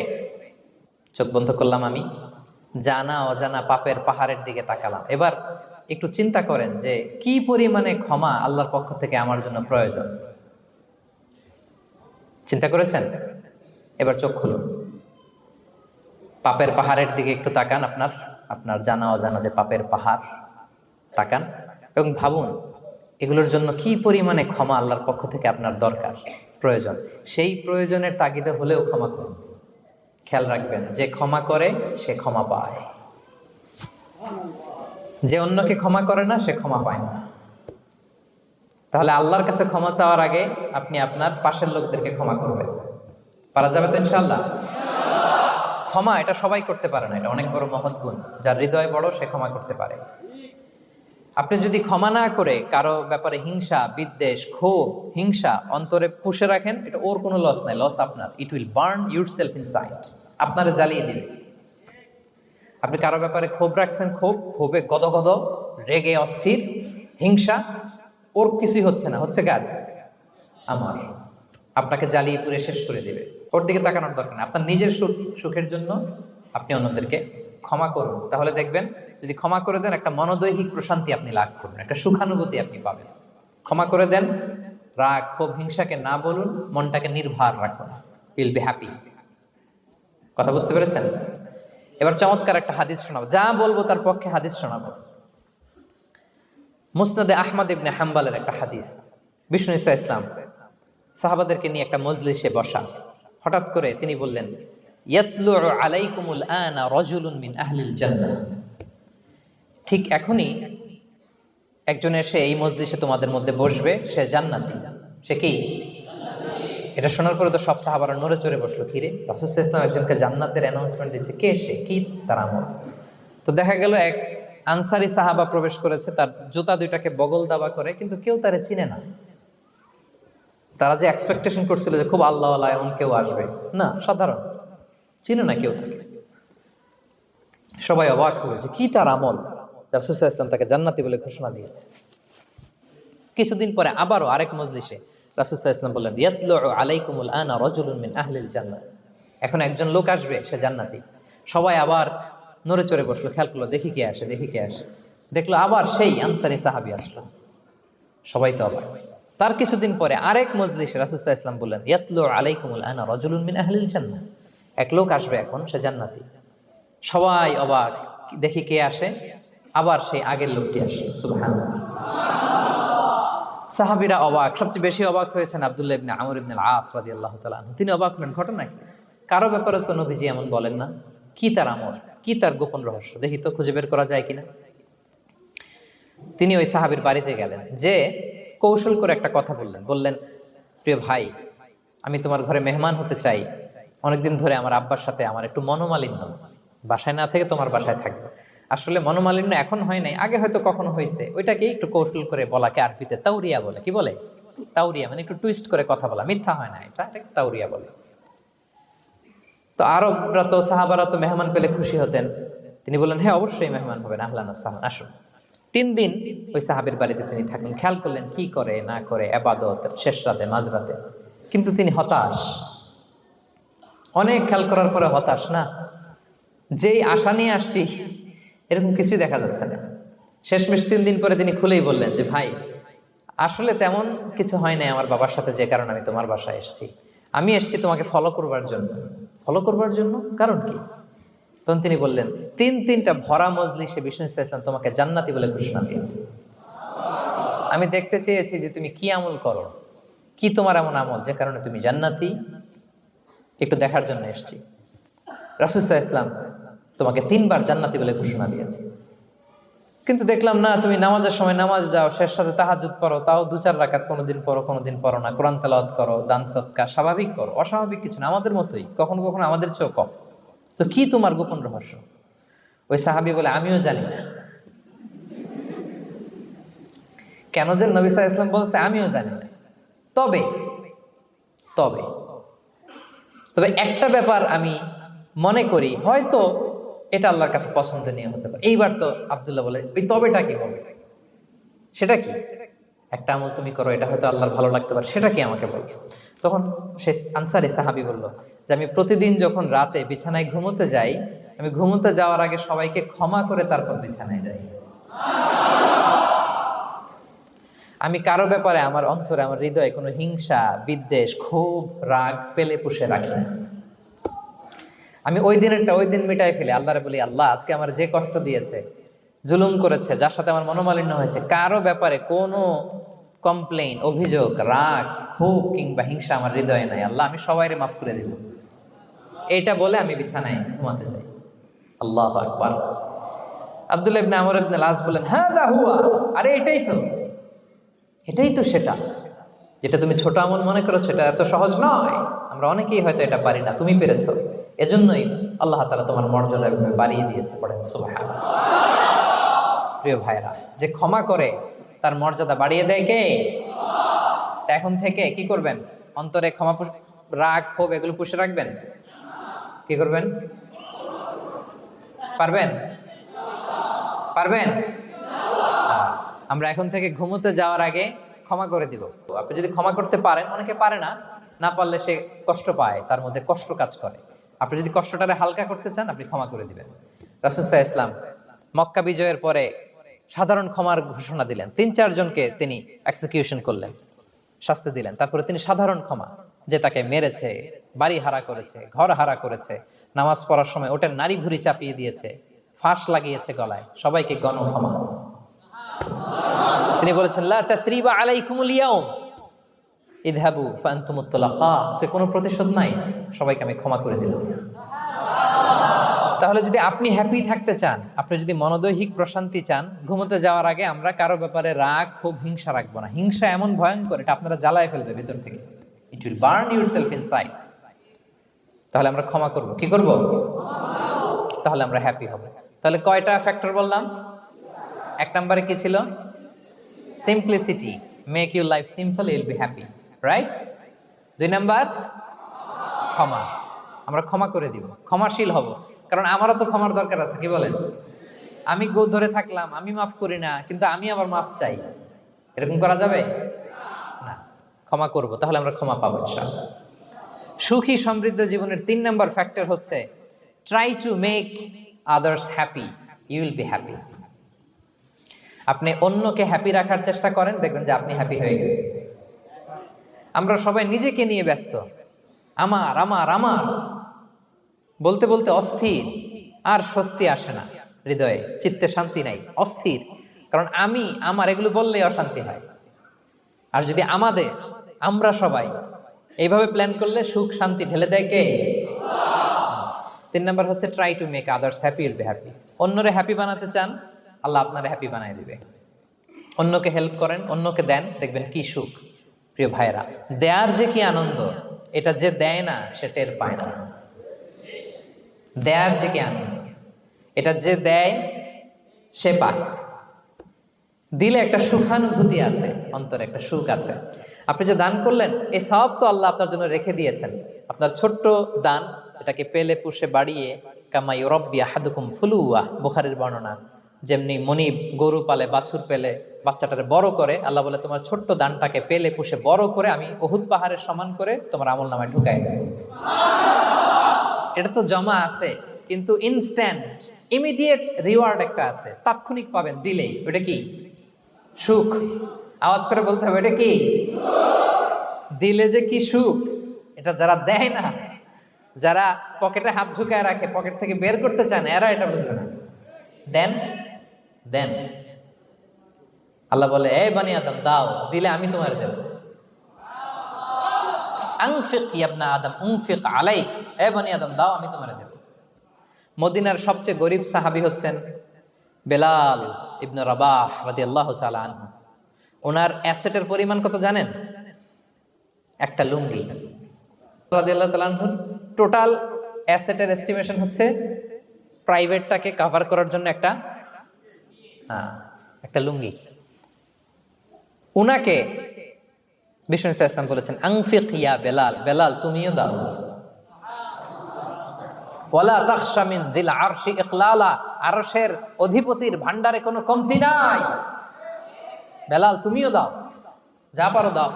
চোখ বন্ধ করলাম আমি, জানা অজানা পাপের পাহাড়ের দিকে তাকালাম। এবার একটু চিন্তা করেন যে কি পরিমাণে ক্ষমা আল্লাহর পক্ষ থেকে আমার জন্য প্রয়োজন। চিন্তা করেছেন? এবার চোখ খুলুন, পাপের পাহাড়ের দিকে একটু তাকান, আপনার আপনার জানা অজানা যে পাপের পাহাড়, তাকান এবং ভাবুন এগুলোর জন্য কি পরিমাণে ক্ষমা আল্লাহর পক্ষ থেকে আপনার দরকার, প্রয়োজন। সেই প্রয়োজনের তাগিদে হলেও ক্ষমা করুন। খেয়াল রাখবেন, যে ক্ষমা করে সে ক্ষমা পায়, যে অন্যকে ক্ষমা করে না সে ক্ষমা পায় না। তাহলে আল্লাহর কাছে ক্ষমা চাওয়ার আগে আপনি আপনার পাশের লোকদেরকে ক্ষমা করবেন। পারা যাবে তো ইনশাআল্লাহ? ক্ষমা এটা সবাই করতে পারে না, এটা অনেক বড় মহৎ গুণ। যার হৃদয় বড় সে ক্ষমা করতে পারে। আপনি যদি ক্ষমা না করে কারো ব্যাপারে হিংসা, বিদ্বেষ, ক্ষোভ, হিংসা অন্তরে পুষে রাখেন, এটা ওর কোনো লস নাই, লস আপনার। It will burn your self inside, আপনারে জ্বালিয়ে দিবে। আপনি কারো ব্যাপারে ক্ষোভ রাখছেন, ক্ষোভে গদগদ, রেগে অস্থির, হিংসা, ওর কিছুই হচ্ছে না, হচ্ছে কার? আমার। আপনাকে জ্বালিয়ে পুড়ে শেষ করে দিবে। ওর দিকে তাকানোর দরকার নেই। আপনার নিজের সুখের জন্য আপনি অন্যদেরকে ক্ষমা করুন। তাহলে দেখবেন, যদি ক্ষমা করে দেন, একটা মনোদৈহিক প্রশান্তি আপনি লাভ করবেন, একটা সুখানুভূতি আপনি পাবেন। ক্ষমা করে দেন, রাগ, ক্ষোভ, হিংসাকে না বলুন, মনটাকে নির্ভার রাখুন, উইল বি হ্যাপি। কথা বুঝতে পেরেছেন? এবার চমৎকার একটা হাদিস শোনাবো, যা বলবো তার পক্ষে হাদিস শোনাবো। মুসনাদে আহমদ ইবনে হাম্বালের একটা হাদিস। বিষ্ণু ঈসা ইসলাম সাহাবাদেরকে নিয়ে একটা মজলিসে বসা। হঠাৎ করে তিনি বললেন, ইয়াতলু আলাইকুমুল আনা রাজুলুন মিন আহলিল জান্নাহ। ঠিক এখনই একজন এসে এই মজলিসে তোমাদের মধ্যে বসবে, সে জান্নাতি। সে কি? এটা শোনার পরে তো সব সাহাবারা নড়ে চড়ে বসলো। কিরে, রাসূল সাল্লাল্লাহু আলাইহি ওয়াসাল্লাম একজনকে জান্নাতের অ্যানাউন্সমেন্ট দিচ্ছে, কে সে, কি তার আমল? তো দেখা গেল এক আনসারি সাহাবা প্রবেশ করেছে, তার জুতা দুইটাকে বগল দাবা করে, কিন্তু কেউ তারে চিনে না। তারা যে এক্সপেকটেশন করছিল যে খুব আল্লাহওয়ালা এমন কেউ আসবে, না, সাধারণ, চিনে না কেউ তাকে। সবাই অবাক হলো যে কি তার আমল। রাসূল সাল্লাল্লাহু আলাইহি ওয়াসাল্লাম তাকে জান্নাতি বলে ঘোষণা দিয়েছে। কিছুদিন পরে আবারও আরেক মজলিসে রাসূল সাল্লাল্লাহু আলাইহি ওয়াসাল্লাম বললেন, ইয়াতলু আলাইকুমুল আনা রাজুলুন মিন আহলিল জান্নাহ। এখন একজন লোক আসবে, সে জান্নাতি। সবাই আবার নড়ে চড়ে বসলো, খেয়াল করলো, দেখি কে আসে, দেখি কে আসে। দেখলো আবার সেই আনসারি সাহাবী আসলো। সবাই তো অবাক। তার কিছুদিন পরে আরেক মজলিসে রাসূল সাল্লাল্লাহু আলাইহি ওয়াসাল্লাম বললেন, ইয়াতলু আলাইকুমুল আনা রাজুলুন মিন আহলিল জান্নাহ। এক লোক আসবে এখন, সে জান্নাতি। সবাই অবাক, দেখি কে আসে। আবার সেই আগের লোকটি আসে। সুবহানাল্লাহ। সাহাবীরা অবাক। সবচেয়ে বেশি অবাক হয়েছেন আব্দুল্লাহ ইবনে আমর ইবনে আল-আস রাদিয়াল্লাহু তাআলা আনহু। তিনি অবাক হলেন, ঘটনা কি? কারো ব্যাপারে তো নবীজি এমন বলেন না। কি তার আমল, কি তার গোপন রহস্য, দেখি তো খুঁজে বের করা যায় কিনা। তিনি ওই সাহাবীর বাড়িতে গেলেন, যে কৌশল করে একটা কথা বললেন, প্রিয় ভাই, আমি তোমার ঘরে মেহমান হতে চাই। অনেকদিন ধরে আমার আব্বার সাথে আমার একটু মনোমালিন্য, বাসায় না থেকে তোমার বাসায় থাকবো। আসলে মনোমালিন্য এখন হয় নাই, আগে হয়তো কখনো হয়েছে। ওইটাকে একটু কৌশল করে বলাকে আরবিতে তাউরিয়া বলে। কি বলে? তাউরিয়া, মানে একটু টুইস্ট করে কথা বলা, মিথ্যা হয় না, এটাকে তাউরিয়া বলে। তো আরবরা তো, সাহাবারা তো মেহমান পেলে খুশি হতেন। তিনি বললেন, হ্যাঁ অবশ্যই মেহমান হবেন, আহলান ওয়া সাহলান, আসুন। 3 দিন ওই সাহাবীর বাড়িতে তিনি থাকলেন। খেয়াল করলেন কি করে না করে, ইবাদত, শেষ রাতে, মাঝরাতে। কিন্তু তিনি হতাশ। অনেক খেয়াল করার পরে হতাশ, না, যেই আশা নিয়ে আসছি এরকম কিছুই দেখা যাচ্ছে না। শেষমেশ 3 দিন পরে তিনি খুলেই বললেন যে, ভাই, আসলে তেমন কিছু হয় নাই আমার বাবার সাথে, যে কারণে আমি তোমার বাসায় এসেছি। আমি এসেছি তোমাকে ফলো করবার জন্য। ফলো করবার জন্য? কারণ কি? তখন তিনি বললেন, 3টা ভরা মজলিসে বিষ্ণু ইসলাম তোমাকে জান্নাতি বলে ঘোষণা দিয়েছে। আমি দেখতে চেয়েছি যে তুমি কি আমল করো, কি তোমার এমন আমল যে কারণে তুমি জান্নাতি, একটু দেখার জন্য এসেছি। রাসূল সাল্লাল্লাহু আলাইহি ওয়াসাল্লাম তোমাকে 3বার জান্নাতি বলে ঘোষণা দিয়েছে, কিন্তু দেখলাম না, তুমি নামাজের সময় নামাজ যাও, শেষ সাথে তাহাজ্জুদ পড়ো, তাও 2-4 রাকাত, কোনোদিন পড়ো কোনোদিন পড়ো না, কোরআন তেলাওয়াত করো, দান সদকা স্বাভাবিক করো, অস্বাভাবিক কিছু না, আমাদের মতোই, কখনো কখনো আমাদের চেয়েও কম। তো কি তোমার গোপন রহস্য? ওই সাহাবী বলে, আমিও জানি না। কেন যে নবী সাল্লাল্লাহু আলাইহি ওয়াসাল্লাম বলছে আমিও জানি না। তবে তবে তবে একটা ব্যাপার আমি মনে করি, হয়তো এটা আল্লাহর কাছে পছন্দনীয় হতে পারে। এইবার তো আব্দুল্লাহ বলে, ওই তবেটা কি বলবে? সেটা কি? একটা আমল তুমি করো, এটা হয়তো আল্লাহর ভালো লাগতে পারে, সেটা কি আমাকে বলো। তখন সে আনসারী সাহাবী বলল যে আমি প্রতিদিন যখন রাতে বিছানায় ঘুমোতে যাই, আমি ঘুমোতে যাওয়ার আগে সবাইকে ক্ষমা করে তারপর বিছানায় যাই। আমি কারো ব্যাপারে আমার অন্তরে, আমার হৃদয়ে কোনো হিংসা, বিদ্বেষ, ক্ষোভ, রাগ পেলে পুষে রাখি না। আমি ওই দিনেরটা ওই দিন মিটাই ফেলি। আল্লাহরে বলি, আল্লাহ আজকে আমার যে কষ্ট দিয়েছে, জুলুম করেছে, যার সাথে আমার মনোমালিন্য হয়েছে, কারো ব্যাপারে কোনো কমপ্লেইন, অভিযোগ, রাগ, ক্ষোভ কিংবা হিংসা আমার হৃদয়ে নাই। আল্লাহ আমি সবাইরে মাফ করে দিব। এইটা বলে আমি বিছানায় ঘুমাতে যাই। আল্লাহু আকবার। আব্দুল্লাহ ইবনে আমর ইবনে আল-আস বলেন, হ্যাঁ দা হুয়া, আরে এটাই তো সেটা যেটা তুমি ছোট আমল মনে করো, সেটা এত সহজ নয়। আমরা অনেকেই হয়তো এটা পারি না, তুমি পেরেছো। এজন্যই আল্লাহ তাআলা তোমার মর্যাদা বাড়িয়ে দিয়েছে। পড়েন সুবহানাল্লাহ। প্রিয় ভাইরা, যে ক্ষমা করে তার মর্যাদা বাড়িয়ে দেয় কে? তা এখন থেকে কি করবেন? অন্তরে ক্ষমা, রাগ, ক্ষোভ এগুলো পুষে রাখবেন। কি করবেন? পারবেন? পারবেন? আমরা এখন থেকে ঘুমোতে যাওয়ার আগে ক্ষমা করে দিব। আপনি যদি ক্ষমা করতে পারেন, অনেকে পারে না, না পারলে সে কষ্ট পায়, তার মধ্যে কষ্ট কাজ করে। আপনি যদি কষ্টটারে হালকা করতে চান, আপনি ক্ষমা করে দিবেন। রাসূল সাল্লাল্লাহু আলাইহি ওয়াসাল্লাম মক্কা বিজয়ের পরে সাধারণ ক্ষমার ঘোষণা দিলেন। ৩-৪ জনকে তিনি এক্সিকিউশন করলেন, শাস্তি দিলেন। তারপরে তিনি সাধারণ ক্ষমা, যে তাকে মেরেছে, বাড়ি হারা করেছে, ঘর হারা করেছে, নামাজ পড়ার সময় ওটা নারী ভুঁড়ি চাপিয়ে দিয়েছে, ফাঁস লাগিয়েছে গলায়, সবাইকে গণ ক্ষমা। তিনি বলেছেন, লা তাসরিবা আলাইকুমুল ইয়াউম ইযহাবু ফাআনতুমুত তুলাকা, সে কোনো প্রতিশোধ নাই, সবাইকে আমি ক্ষমা করে দিলাম। তাহলে যদি আপনি হ্যাপি থাকতে চান, আপনি যদি মনোদৈহিক প্রশান্তি চান, ঘুমোতে যাওয়ার আগে আমরা কারো ব্যাপারে রাগ, ক্ষোভ, হিংসা রাখবো না। হিংসা এমন ভয়ঙ্কর, এটা আপনারা জ্বালায় ফেলবে ভিতর থেকে। It will burn yourself inside. তাহলে আমরা ক্ষমা করব। কি করব? তাহলে আমরা হ্যাপি হব। তাহলে কয়টা ফ্যাক্টর বললাম? 1 নম্বরে কি ছিল? Simplicity, make your life simple, you will be happy, right? 2 number ক্ষমা, আমরা ক্ষমা করে দিব, ক্ষমাশীল হব। কারণ আমারও তো ক্ষমার দরকার আছে, কি বলেন? আমি গো ধরে থাকলাম, আমি মাফ করি না, কিন্তু আমি আবার মাফ চাই, এরকম করা যাবে না। ক্ষমা করব, তাহলে আমরা ক্ষমা পাবো ইনশাআল্লাহ। সুখী সমৃদ্ধ জীবনের 3 নাম্বার ফ্যাক্টর হচ্ছে try to make others happy, you will be happy. আপনি অন্যকে হ্যাপি রাখার চেষ্টা করেন, দেখবেন যে আপনি হ্যাপি হয়ে গেছেন। আমরা সবাই নিজেকে নিয়ে ব্যস্ত, আমার আমার আমার বলতে বলতে অস্থির, আর স্বস্তি আসে না হৃদয়ে, চিত্তে শান্তি নাই, অস্থির। কারণ আমি আমার এগুলো বললেই অশান্তি হয়। আর যদি আমাদের, আমরা সবাই এইভাবে প্ল্যান করলে সুখ শান্তি ঢেলে দেয় কে? 3 নাম্বার হচ্ছে try to make others happy, will be happy. অন্যরে হ্যাপি বানাতে চান, আল্লাহ আপনারে হ্যাপি বানায় দিবে। অন্যকে হেল্প করেন, অন্যকে দেন, দেখবেন কি সুখ। প্রিয় ভাইরা, দেয়ার যে কি আনন্দ, এটা যে দেয় না সে টের পায় না। দেয়ার যে কি আনন্দ, এটা যে দেয় সে পায়। দিলে একটা সুখানুভূতি আছে, অন্তরে একটা সুখ আছে। আপনি যে দান করলেন, এই সওয়াব তো আল্লাহ আপনার জন্য রেখে দিয়েছেন। আপনার ছোট্ট দান, এটাকে পেলে পুষে বাড়িয়ে, কামা ইউরাব্বি আহাদুকুম ফুলুয়া, বুখারীর বর্ণনা, যেমনি মনিব গরু পালে, বাছুর পেলে বাচ্চাটারে বড় করে, আল্লাহ বলে তোমার ছোট্ট দানটাকে পেলে পুষে বড় করে আমি উহুদ পাহাড়ের সমান করে তোমার আমলনামায় ঢুকাই দেব। এটা তো জমা আছে, কিন্তু ইনস্ট্যান্ট ইমিডিয়েট রিওয়ার্ড একটা আছে, তাৎক্ষণিক পাবেন দিলেই। ওটা কি? সুখ। আওয়াজ করে বলতে হবে, এটা কি? দিলে যে কি সুখ, এটা যারা দেয় না, যারা পকেটে হাত ঢুকায় রাখে, পকেট থেকে বের করতে চান, এরা এটা বুঝবে না। দেন দেন, আল্লাহ বলে, এই বানি আদম দাও, দিলে আমি তোমার দেব। আনফিক ইয়া ইবনা আদম উনফিক আলাইক, এই বানি আদম দাও, আমি তোমার দেব। মদিনার সবচেয়ে গরিব সাহাবী হচ্ছেন বেলাল ইবনে রাবাহ রাদিয়াল্লাহু তাআলা আনহু। ওনার অ্যাসেটের পরিমাণ কত জানেন? একটা লুঙ্গি। রাদিয়াল্লাহু তাআলা আনহু টোটাল অ্যাসেটের এস্টিমেশন হচ্ছে প্রাইভেটটাকে কভার করার জন্য একটা লুঙ্গি। উনাকে বিষ্ণু ইসলাম বলেছেন আনফিক ইয়া বেলাল, বেলাল তুমিও দাও। ওয়ালা তাখশা মিন যিল আরশি ইকলালা, আরশের অধিপতির ভান্ডারে কোনো কমতি নাই, বেলাল তুমিও দাও, যা পারো দাও।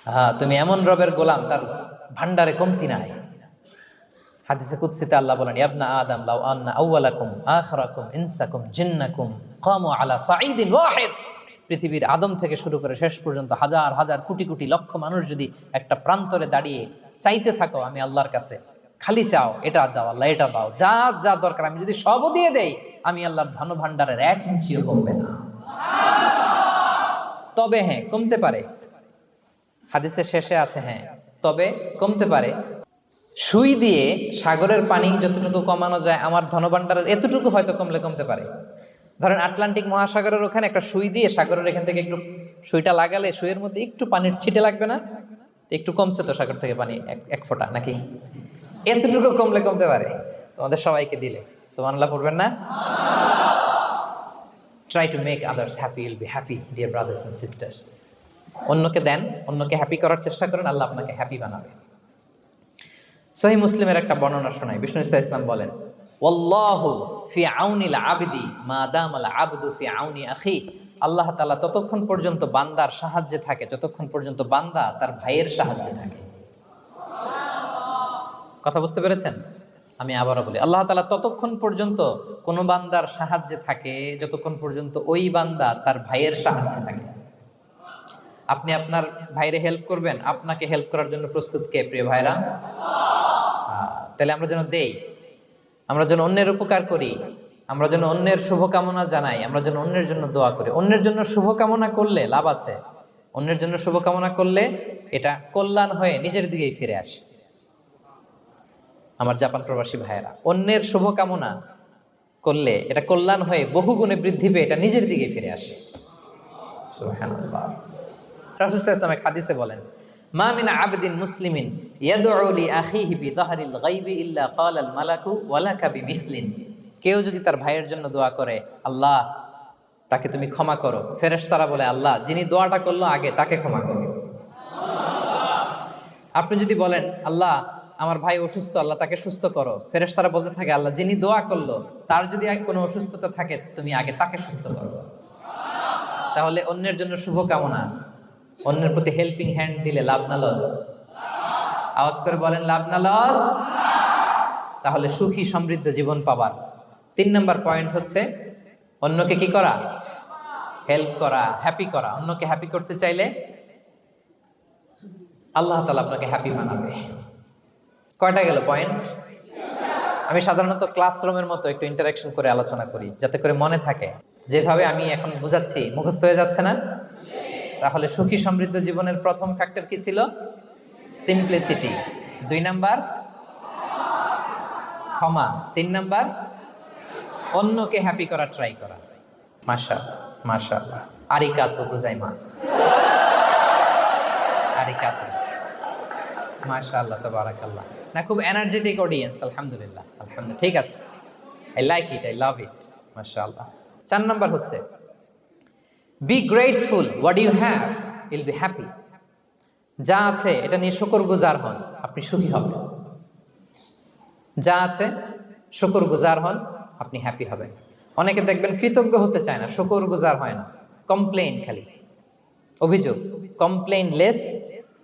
হ্যাঁ, তুমি এমন রবের গোলাম তার ভান্ডারে কমতি নাই। হাদিসে কুদসিতে আল্লাহ বলেন, ইবনা আদম লাউ আন্না আউওয়ালাকুম আখিরাকুম ইনসাকুম জিন্নাকুম কামু আলা সাঈদিন ওয়াহিদ। পৃথিবীর আদম থেকে শুরু করে শেষ পর্যন্ত হাজার হাজার কোটি কোটি লক্ষ মানুষ যদি একটা প্রান্তরে দাঁড়িয়ে চাইতে থাকো আমি আল্লাহর কাছে, খালি চাও এটা দাও আল্লাহ, এটা দাও, যা যা দরকার আমি যদি সবও দিয়ে দেই, আমি আল্লাহর ধন ভান্ডারের 1 ইঞ্চিও কমবে না। তবে হ্যাঁ, কমতে পারে। হাদিসের শেষে আছে হ্যাঁ, তবে কমতে পারে। সুই দিয়ে সাগরের পানি যতটুকু কমানো যায়, আমার ধনভাণ্ডারের এতটুকু হয়তো কমলে কমতে পারে। ধরেন আটলান্টিক মহাসাগরের ওখানে একটা সুই দিয়ে সাগরের এখান থেকে একটু সুইটা লাগালে সুইয়ের মধ্যে একটু পানির ছিটে লাগবে না? একটু কমছে তো সাগর থেকে পানি, এক ফোঁটা নাকি? এতটুকু কমলে কমতে পারে। তোমাদের সবাইকে দিলে সুবহানাল্লাহ পড়বেন না? Try to make others happy, will be happy dear brothers and sisters. অন্যকে দেন, অন্যকে হ্যাপি করার চেষ্টা করেন, আল্লাহ আপনাকে হ্যাপি বানাবে। সহিহ মুসলিমের একটা বর্ণনা শোনাই। বিষ্ণু ইসলাম বলেন, ওয়াল্লাহু ফি আউনিল আবদি মা দামাল আবদু ফি আউনি আখি। আল্লাহ তাআলা ততক্ষণ পর্যন্ত বান্দার সাহায্যে থাকে যতক্ষণ পর্যন্ত বান্দা তার ভাইয়ের সাহায্যে থাকে। কথা বুঝতে পেরেছেন? আমি আবারও বলি, আল্লাহ তাআলা ততক্ষণ পর্যন্ত কোন বান্দার সাহায্যে থাকে যতক্ষণ পর্যন্ত ওই বান্দা তার ভাইয়ের সাহায্যে থাকে। আপনি আপনার ভাইরে হেল্প করবেন, আপনাকে হেল্প করার জন্য প্রস্তুত কে প্রিয় ভাইরা? তাহলে আমরা যেন দেই, আমরা যেন অন্যের উপকার করি, আমরা যেন অন্যের শুভকামনা জানাই, আমরা যেন অন্যের জন্য দোয়া করি। অন্যের জন্য শুভকামনা করলে লাভ আছে। অন্যের জন্য শুভকামনা করলে এটা কল্যাণ হয়ে নিজের দিকেই ফিরে আসে। আমার জাপান প্রবাসী ভাইয়েরা, অন্যের শুভকামনা করলে এটা কল্যাণ হয়ে বহুগুণে বৃদ্ধি পেয়ে এটা নিজের দিকে ফিরে আসে। সুবহানাল্লাহ। রাসূল সাল্লাল্লাহু আলাইহি ওয়াসাল্লাম হাদিসে বলেন, মা মিন আবদিন মুসলিমিন ইয়াদউ লি আখিহি বিযাহরিল গায়বি ইল্লা ক্বালাল মালাকু ওয়ালাকা বিমিসলিন। কেউ যদি তার ভাইয়ের জন্য দোয়া করে, আল্লাহ তাকে তুমি ক্ষমা করো, ফেরেশতারা বলে, আল্লাহ যিনি দোয়াটা করলো আগে তাকে ক্ষমা করো। আপনি যদি বলেন, আল্লাহ আমার ভাই অসুস্থ, আল্লাহ তাকে সুস্থ করো, ফেরেশতারা বলতে থাকে, আল্লাহ যিনি দোয়া করলো তার যদি কোনো অসুস্থতা থাকে তুমি আগে তাকে সুস্থ করো। তাহলে অন্যের জন্য শুভকামনা, অন্যের প্রতি হেল্পিং হ্যান্ড দিলে লাভ না লস? আওয়াজ করে বলেন, লাভ না লস? তাহলে সুখী সমৃদ্ধ জীবন পাবার 3 নম্বর পয়েন্ট হচ্ছে অন্যকে কি করা? হেল্প করা, হ্যাপি করা। অন্যকে হ্যাপি করতে চাইলে আল্লাহ তাআলা আপনাকে হ্যাপি বানাবে। কয়টা গেল পয়েন্ট? আমি সাধারণত ক্লাসরুমের মতো একটু ইন্টারাকশন করে আলোচনা করি যাতে করে মনে থাকে। যেভাবে আমি এখন বুঝাচ্ছি মুখস্থ হয়ে যাচ্ছে না? তাহলে সুখী সমৃদ্ধ জীবনের প্রথম ফ্যাক্টর কি ছিল? সিম্পলিসিটি। 2 নাম্বার ক্ষমা। 3 নাম্বার অন্যকে হ্যাপি করা ট্রাই করা। মাশাআল্লাহ, মাশাআল্লাহ, আরিগাতো গোজাইমাস, আরিগাতো, মাশাআল্লাহ, তাবারাকাল্লাহ। না, খুব এনার্জেটিক অডিয়েন্স, আলহামদুলিল্লাহ, আলহামদুলিল্লাহ, ঠিক আছে। I like it, I love it, মাশাআল্লাহ। 4 নাম্বার হচ্ছে be grateful what you have, you'll be happy. যা আছে এটা নিয়ে শুকরগুজার হন, আপনি সুখী হবেন। যা আছে শুকরগুজার হন, আপনি হ্যাপি হবেন। অনেকে দেখবেন কৃতজ্ঞ হতে চায় না, শুকরগুজার হয় না, কমপ্লেইন, খালি অভিযোগ। Complain less,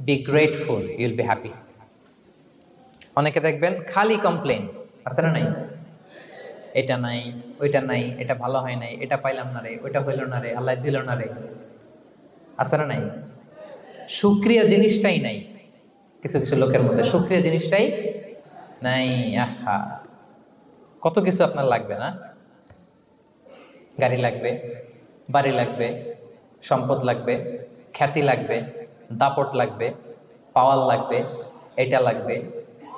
be grateful, Yule be happy. অনেকে দেখবেন খালি কমপ্লেইন, আছে না নাই? এটা নাই, ওইটা নাই, এটা ভালো হয় নাই, এটা পাইলাম না রে, ওইটা হইল না রে, আল্লাহ দিল না রে, আছে না নাই? শুকরিয়া জিনিসটাই নাই কিছু কিছু লোকের মধ্যে, শুকরিয়া জিনিসটাই নাই। আহা, কত কিছু আপনার লাগবে না? গাড়ি লাগবে, বাড়ি লাগবে, সম্পদ লাগবে, খ্যাতি লাগবে, দাপট লাগবে, পাওয়ার লাগবে, এটা লাগবে,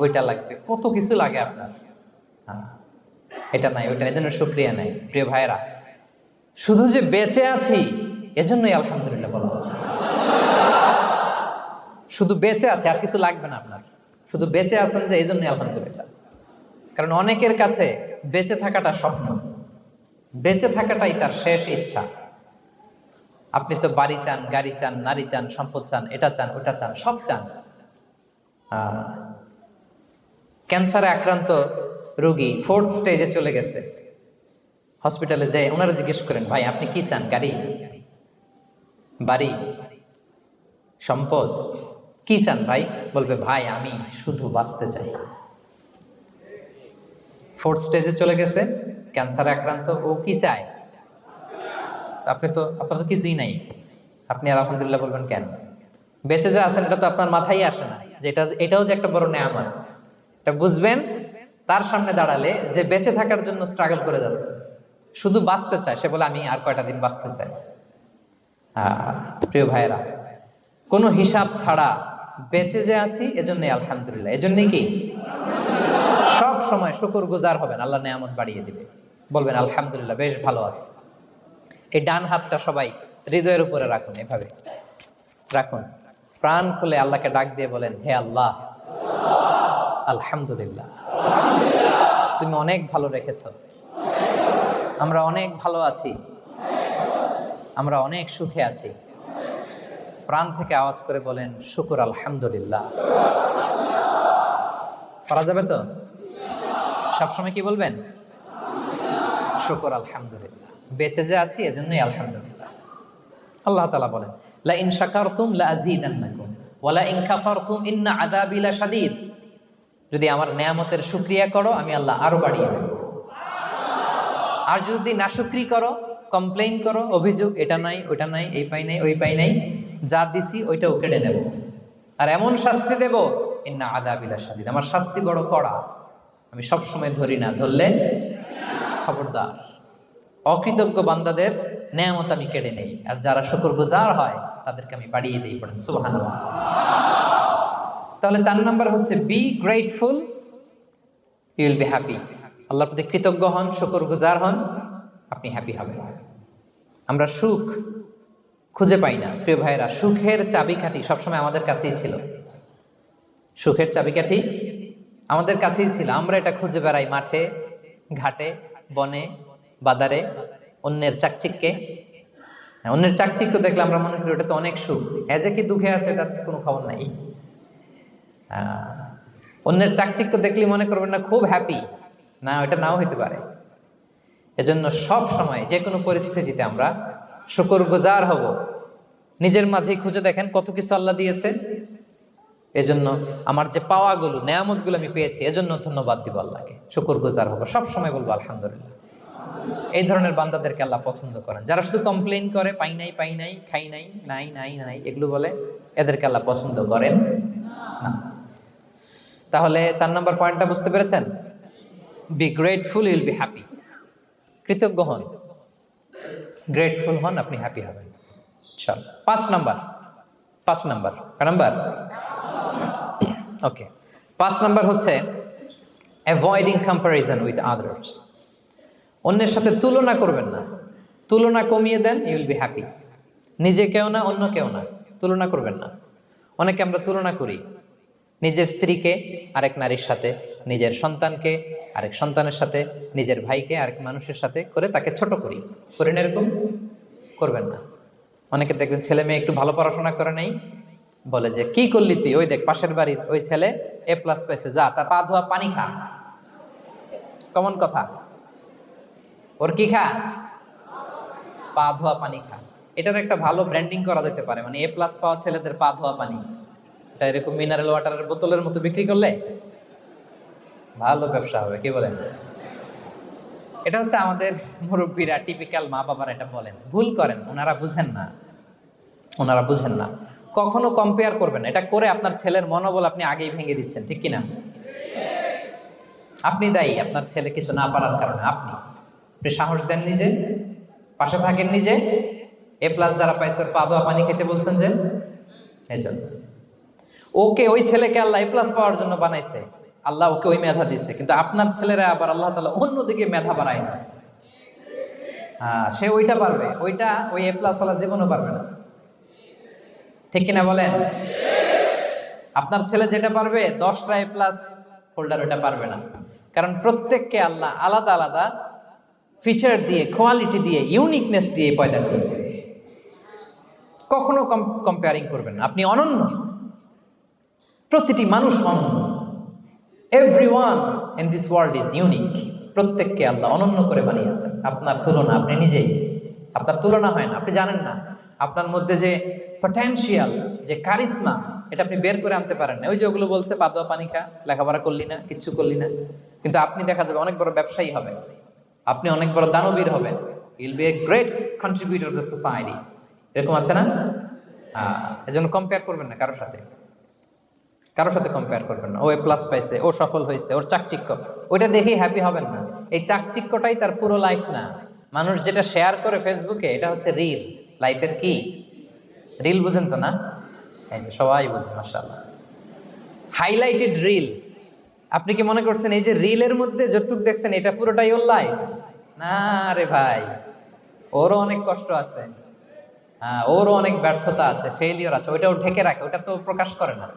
ওইটা লাগবে, কত কিছু লাগে আপনার। হ্যাঁ, এটা নাই, ওইটা, এই জন্য শুকরিয়া নাই। প্রিয় ভাইয়েরা, শুধু যে বেঁচে আছি এজন্যই আলহামদুলিল্লাহ বলা হচ্ছে। শুধু বেঁচে আছে, আর কিছু লাগবে না আপনার, শুধু বেঁচে আছেন যে এই জন্যই আলহামদুলিল্লাহ। কারণ অনেকের কাছে বেঁচে থাকাটা স্বপ্ন, বেঁচে থাকাটাই তার শেষ ইচ্ছা। আপনি তো বাড়ি চান, গাড়ি চান, নারী চান, সম্পদ চান, এটা চান, ওটা চান, সব চান। ক্যান্সারে আক্রান্ত রোগী 4th স্টেজে চলে গেছে, হসপিটালে যায়, ওনারা জিজ্ঞেস করেন, ভাই আপনি কি চান? গাড়ি, বাড়ি, সম্পদ, কি চান ভাই? বলবে, ভাই আমি শুধু বাঁচতে চাই। 4th স্টেজে চলে গেছে, ক্যান্সারে আক্রান্ত, ও কি চায়? আপনার তো কিছুই নাই, আপনি আর আলহামদুলিল্লাহ বলবেন কেন? বেঁচে যে আছেন এটা তো আপনার মাথায় আসে না, যে এটাও যে একটা বড় নেয়ামত। এটা বুঝবেন তার সামনে দাঁড়ালে, যে বেঁচে থাকার জন্য স্ট্রাগল করে যাচ্ছে, শুধু বাঁচতে চায়, সে বলে আমি আর কয়টা দিন বাঁচতে চাই। প্রিয় ভাইয়েরা, কোনো হিসাব ছাড়া বেঁচে যে আছি এজন্যই আলহামদুলিল্লাহ। এজন্যই কি সব সময় শুকর গুজার হবেন, আল্লাহ নেয়ামত বাড়িয়ে দিবে, বলবেন আলহামদুলিল্লাহ বেশ ভালো আছে। এই ডান হাতটা সবাই হৃদয়ের উপরে রাখুন, এভাবে রাখুন, প্রাণ খুলে আল্লাহকে ডাক দিয়ে বলেন, হে আল্লাহ, আলহামদুলিল্লাহ, তুমি অনেক ভালো রেখেছ, আমরা অনেক ভালো আছি, আমরা অনেক সুখে আছি। প্রাণ থেকে আওয়াজ করে বলেন, শুকুর আলহামদুলিল্লাহ। করা যাবে তো? সবসময় কি বলবেন? শুকুর আলহামদুলিল্লাহ, বেঁচে যে আছি এজন্যই আলহামদুলিল্লাহ। আল্লাহ তাআলা বলেন, লা ইন শাকারতুম লা আযীদান্নাকুম ওয়া লা ইন কাফারতুম ইন্না আযাবি লাশাদীদ। যদি আমার নেয়ামতের শুকরিয়া করো, আমি আল্লাহ আরো বাড়িয়ে দেব। আর যদি নাশুকরি করো, কমপ্লেইন করো, অভিযোগ, এটা নাই, ওটা নাই, এই পাই নাই, ওই পাই নাই, যা দিছি ওইটাও কেড়ে নেব, আর এমন শাস্তি দেব, ইন্না আযাবি লাশাদীদ, আমার শাস্তি বড় কড়া, আমি সব সময় ধরি না, ধরলে খবরদার। অকৃতজ্ঞ বান্দাদের নেয়ামত আমি কেড়ে নেই, আর যারা শুকরগুজার হয় তাদেরকে আমি বাড়িয়ে দিই। পড়েন সুবহানাল্লাহ। তাহলে 4 নাম্বার হচ্ছে be grateful, you will be happy. আল্লাহর প্রতি কৃতজ্ঞ হন, শুকরগুজার হন, আপনি হ্যাপি হবেন। আমরা সুখ খুঁজে পাই না প্রিয় ভাইয়েরা। সুখের চাবিকাঠি সবসময় আমাদের কাছেই ছিল, সুখের চাবিকাঠি আমাদের কাছেই ছিল। আমরা এটা খুঁজে বেড়াই মাঠে, ঘাটে, বনে, বাজারে, অন্যের চাকচিক্যে। অন্যের চাকচিক্য দেখলে আমরা মনে করি ওটা তো অনেক সুখ, হ্যাঁ যে কি দুঃখে আছে এটার কোনো খবর নাই। অন্যের চাকচিক্য দেখলে মনে করবেন না খুব হ্যাপি, না, ওটা নাও হইতে পারে। এজন্য সব সময় যে কোনো পরিস্থিতিতে আমরা শুকরগুজার হব। নিজের মাঝেই খুঁজে দেখেন কত কিছু আল্লাহ দিয়েছে, এজন্য আমার যে পাওয়াগুলো, নেয়ামতগুলো আমি পেয়েছি, এজন্য ধন্যবাদ দিব আল্লাহকে, শুকরগুজার হব, সব সময় বলবো আলহামদুলিল্লাহ। এই ধরনের বান্দাদেরকে আল্লাহ পছন্দ করেন। যারা শুধু কমপ্লেইন করে, পাই নাই, পাই নাই, খাই নাই, নাই নাই নাই, এগুলো বলে, এদেরকে আল্লাহ পছন্দ করেন না। তাহলে 4 নম্বর পয়েন্টটা বুঝতে পেরেছেন? Be grateful, you will be happy. কৃতজ্ঞ হন, গ্রেটফুল হন, আপনি হ্যাপি হবেন। চল 5 নাম্বার ওকে, 5 নাম্বার হচ্ছে অ্যাভয়েডিং কম্প্যারিজন উইথ আদার্স। অন্যের সাথে তুলনা করবেন না, তুলনা কমিয়ে দেন, ইউ উইল বি হ্যাপি। নিজে কেউ না, অন্য কেউ না, তুলনা করবেন না। অনেকে আমরা তুলনা করি, নিজের স্ত্রীকে আরেক নারীর সাথে, নিজের সন্তানকে আরেক সন্তানের সাথে, নিজের ভাইকে আরেক মানুষের সাথে করে তাকে ছোট করি না, এরকম করবেন না। অনেকে দেখবেন ছেলে মেয়ে একটু ভালো পড়াশোনা করে নাই, বলে যে কি করলি তুই, ওই দেখ পাশের বাড়ির ওই ছেলে A+ পাইছে, যা তার পা ধোয়া পানি খা। কমন কথা, ওর কি খা? পা ধোয়া পানি খা। এটার একটা ভালো ব্র্যান্ডিং করা যেতে পারে, মানে A+ পাওয়া ছেলেদের পা ধোয়া পানি, এটা এরকম মিনারেল ওয়াটারের বোতলের মতো বিক্রি করলে ভালো ব্যবসা হবে, কি বলেন? এটা হচ্ছে আমাদের মুরব্বীরা, টিপিক্যাল মা বাবারা এটা বলেন, ভুল করেন, ওনারা বুঝেন না। কখনো কম্পেয়ার করবেন, এটা করে আপনার ছেলের মনোবল আপনি আগেই ভেঙে দিচ্ছেন, ঠিক কিনা? আপনি দায়ী আপনার ছেলে কিছু না পারার কারণে। আপনি সাহস দেন নিজে, পাশে থাকেন নিজে। A+ যারা পাইছে পা ধোয়া পানি খেতে বলছেন যে, এই জন্য ওকে, ওই ছেলেকে আল্লাহ A+ পাওয়ার জন্য বানাইছে, আল্লাহ ওকে ওই মেধা দিচ্ছে, কিন্তু আপনার ছেলেরা আবার আল্লাহ তাআলা অন্যদিকে মেধা বাড়াই দিচ্ছে। সে ওইটা পারবে, ওইটা ওই A+ ওয়ালা জীবনও পারবে না, ঠিক কিনা বলেন? আপনার ছেলে যেটা পারবে 10টা A+ হোল্ডার ওটা পারবে না, কারণ প্রত্যেককে আল্লাহ আলাদা আলাদা ফিচার দিয়ে, কোয়ালিটি দিয়ে, ইউনিকনেস দিয়ে পয়দা করেছে। কখনো কম্পেয়ারিং করবেন না। আপনি অনন্য, প্রতিটি মানুষ অনন্য। Everyone in this world is unique. প্রত্যেককে আল্লাহ অনন্য করে বানিয়েছেন। আপনার তুলনা আপনি নিজেই, আপনার তুলনা হয় না। আপনি জানেন না আপনার মধ্যে যে পটেনশিয়াল, যে কারিশমা, এটা আপনি বের করে আনতে পারেন না। ওই যে ওগুলো বলছে পাদোয়া পানি খা, লেখাপড়া করলি না, কিচ্ছু করলি না, কিন্তু আপনি দেখা যাবে অনেক বড় ব্যবসায়ী হবেন, আপনি অনেক বড় দানবীর হবেন। You'll B a great contributor to the society. এরকম আছে না? এজন্য কম্পেয়ার করবেন না কারোর সাথে, কারোর সাথে কম্পেয়ার করবেন না। ও এ প্লাস পাইছে, ও সফল হয়েছে, ওর চাকচিক্য, ওইটা দেখেই হ্যাপি হবেন না। এই চাকচিক্যটাই তার পুরো লাইফ না। মানুষ যেটা শেয়ার করে ফেসবুকে, এটা হচ্ছে রিল। লাইফের কি রিল? বুঝেন তো না? এই যে সবাই বুঝেন, মাশাআল্লাহ। Highlighted reel. আপনি কি মনে করছেন এই যে রিলের মধ্যে যতটুকু দেখছেন এটা পুরোটাই ওর লাইফ? না রে ভাই, ওরও অনেক কষ্ট আছে, ওরও অনেক ব্যর্থতা আছে, ফেইলিওর আছে, ওইটা ও ঢেকে রাখে, ওটা তো প্রকাশ করে না।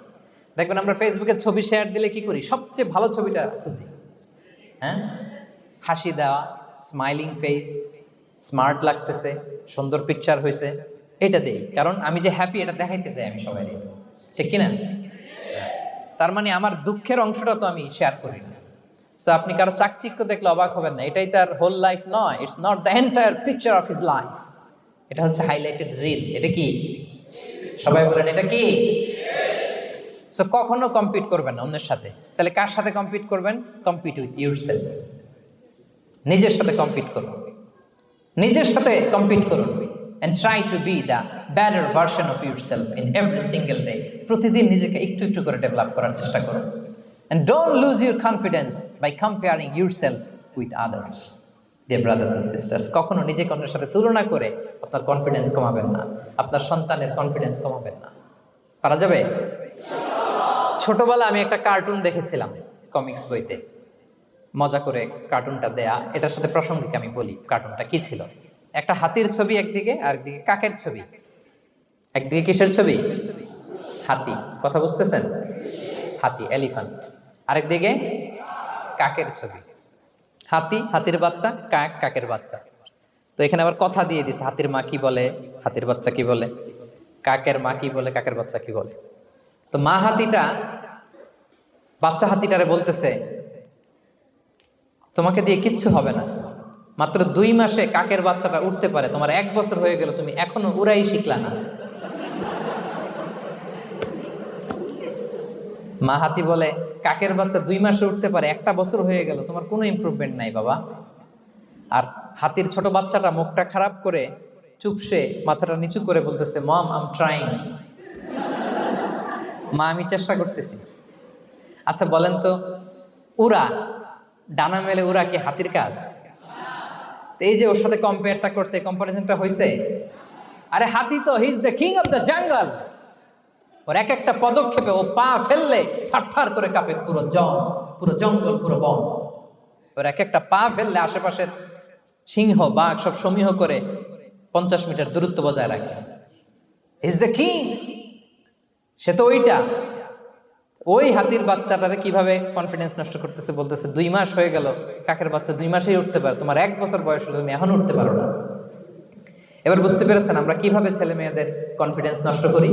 দেখবেন আমরা ফেসবুকে ছবি শেয়ার দিলে কি করি? সবচেয়ে ভালো ছবিটা খুঁজি, হ্যাঁ, হাসি দেওয়া, স্মাইলিং ফেস, স্মার্ট লাগতেছে, সুন্দর পিকচার হয়েছে, এটা দেই। কারণ আমি যে হ্যাপি এটা দেখাইতে চাই আমি সবাই, ঠিক কিনা? তার মানে আমার দুঃখের অংশটা তো আমি শেয়ার করি না। সো আপনি কারো চাকচিক্য দেখলে অবাক হবেন না, এটাই তার হোল লাইফ নয়। It's not the entire picture of his life. এটা হচ্ছে হাইলাইটেড রিল। এটা কি? সবাই বলেন এটা কি? সো কখনো কম্পিট করবেন না অন্যের সাথে। তাহলে কার সাথে কম্পিট করবেন? Compete with yourself. নিজের সাথে কম্পিট করুন, নিজের সাথে কম্পিট করুন। and try to be the better version of yourself in every single day. প্রতিদিন নিজেকে একটু একটু করে ডেভেলপ করার চেষ্টা করুন। and don't lose your confidence by comparing yourself with others. dear brothers and sisters, কখনো নিজেকে অন্যের সাথে তুলনা করে আপনার কনফিডেন্স কমাবেন না, আপনার সন্তানের কনফিডেন্স কমাবেন না। পারা যাবে? ছোটবেলা আমি একটা কার্টুন দেখেছিলাম কমিক্স বইতে, মজা করে কার্টুনটা দেয়া। এটার সাথে প্রাসঙ্গিক আমি বলি কার্টুনটা কি ছিল। একটা হাতির ছবি একদিকে, আর একদিকে কাকের ছবি। একদিকে কিসের ছবি? হাতি। কথা বুঝতেছেন? হাতি, এলিফ্যান্ট। আরেকদিকে কাকের ছবি। হাতি, হাতির বাচ্চা, কাক, কাকের বাচ্চা। তো এখানে আবার কথা দিয়ে দিছে, হাতির মা কি বলে, হাতির বাচ্চা কি বলে, কাকের মা কি বলে, কাকের বাচ্চা কি বলে। তো মা হাতিটা বাচ্চা হাতিটারে বলতেছে, তোমাকে দিয়ে কিচ্ছু হবে না, মাত্র 2 মাসে কাকের বাচ্চাটা উঠতে পারে, তোমার 1 বছর হয়ে গেল, তুমি এখনো উড়াই শিখলা না। মা হাতি বলে, কাকের বাচ্চা 2 মাসে উঠতে পারে, 1টা বছর হয়ে গেল, তোমার কোনো ইমপ্রুভমেন্ট নাই বাবা। আর হাতির ছোট বাচ্চাটা মুখটা খারাপ করে চুপসে মাথাটা নিচু করে বলতেছে, মম আই এম ট্রাইং। মা আমি চেষ্টা করতেছি। আচ্ছা বলেন তো, উড়া, ডানা মেলে উড়া কি হাতির কাজ? এই যে ওর সাথে কম্পেয়ারটা করছে, কম্পারিজনটা হয়েছে। আরে হাতি তো he is the king of the jungle. ওর এক একটা পদক্ষেপে ও পা ফেললে থারথার করে কাঁপে পুরো জঙ্গল, পুরো বন। ওর এক একটা পা ফেললে আশেপাশের সিংহ, বাঘ সব সমীহ করে 50 মিটার দূরত্ব বজায় রাখে। Is the king. সে তো ওইটা। ওই হাতির বাচ্চাটারে কিভাবে কনফিডেন্স নষ্ট করতেছে, বলতেছে 2 মাস হয়ে গেল, কাকের বাচ্চা 2 মাসেই উঠতে পারে, তোমার 1 বছর বয়স হলো, তুমি এখন উঠতে পারো না। এবার বুঝতে পেরেছেন আমরা কিভাবে ছেলে মেয়েদের কনফিডেন্স নষ্ট করি?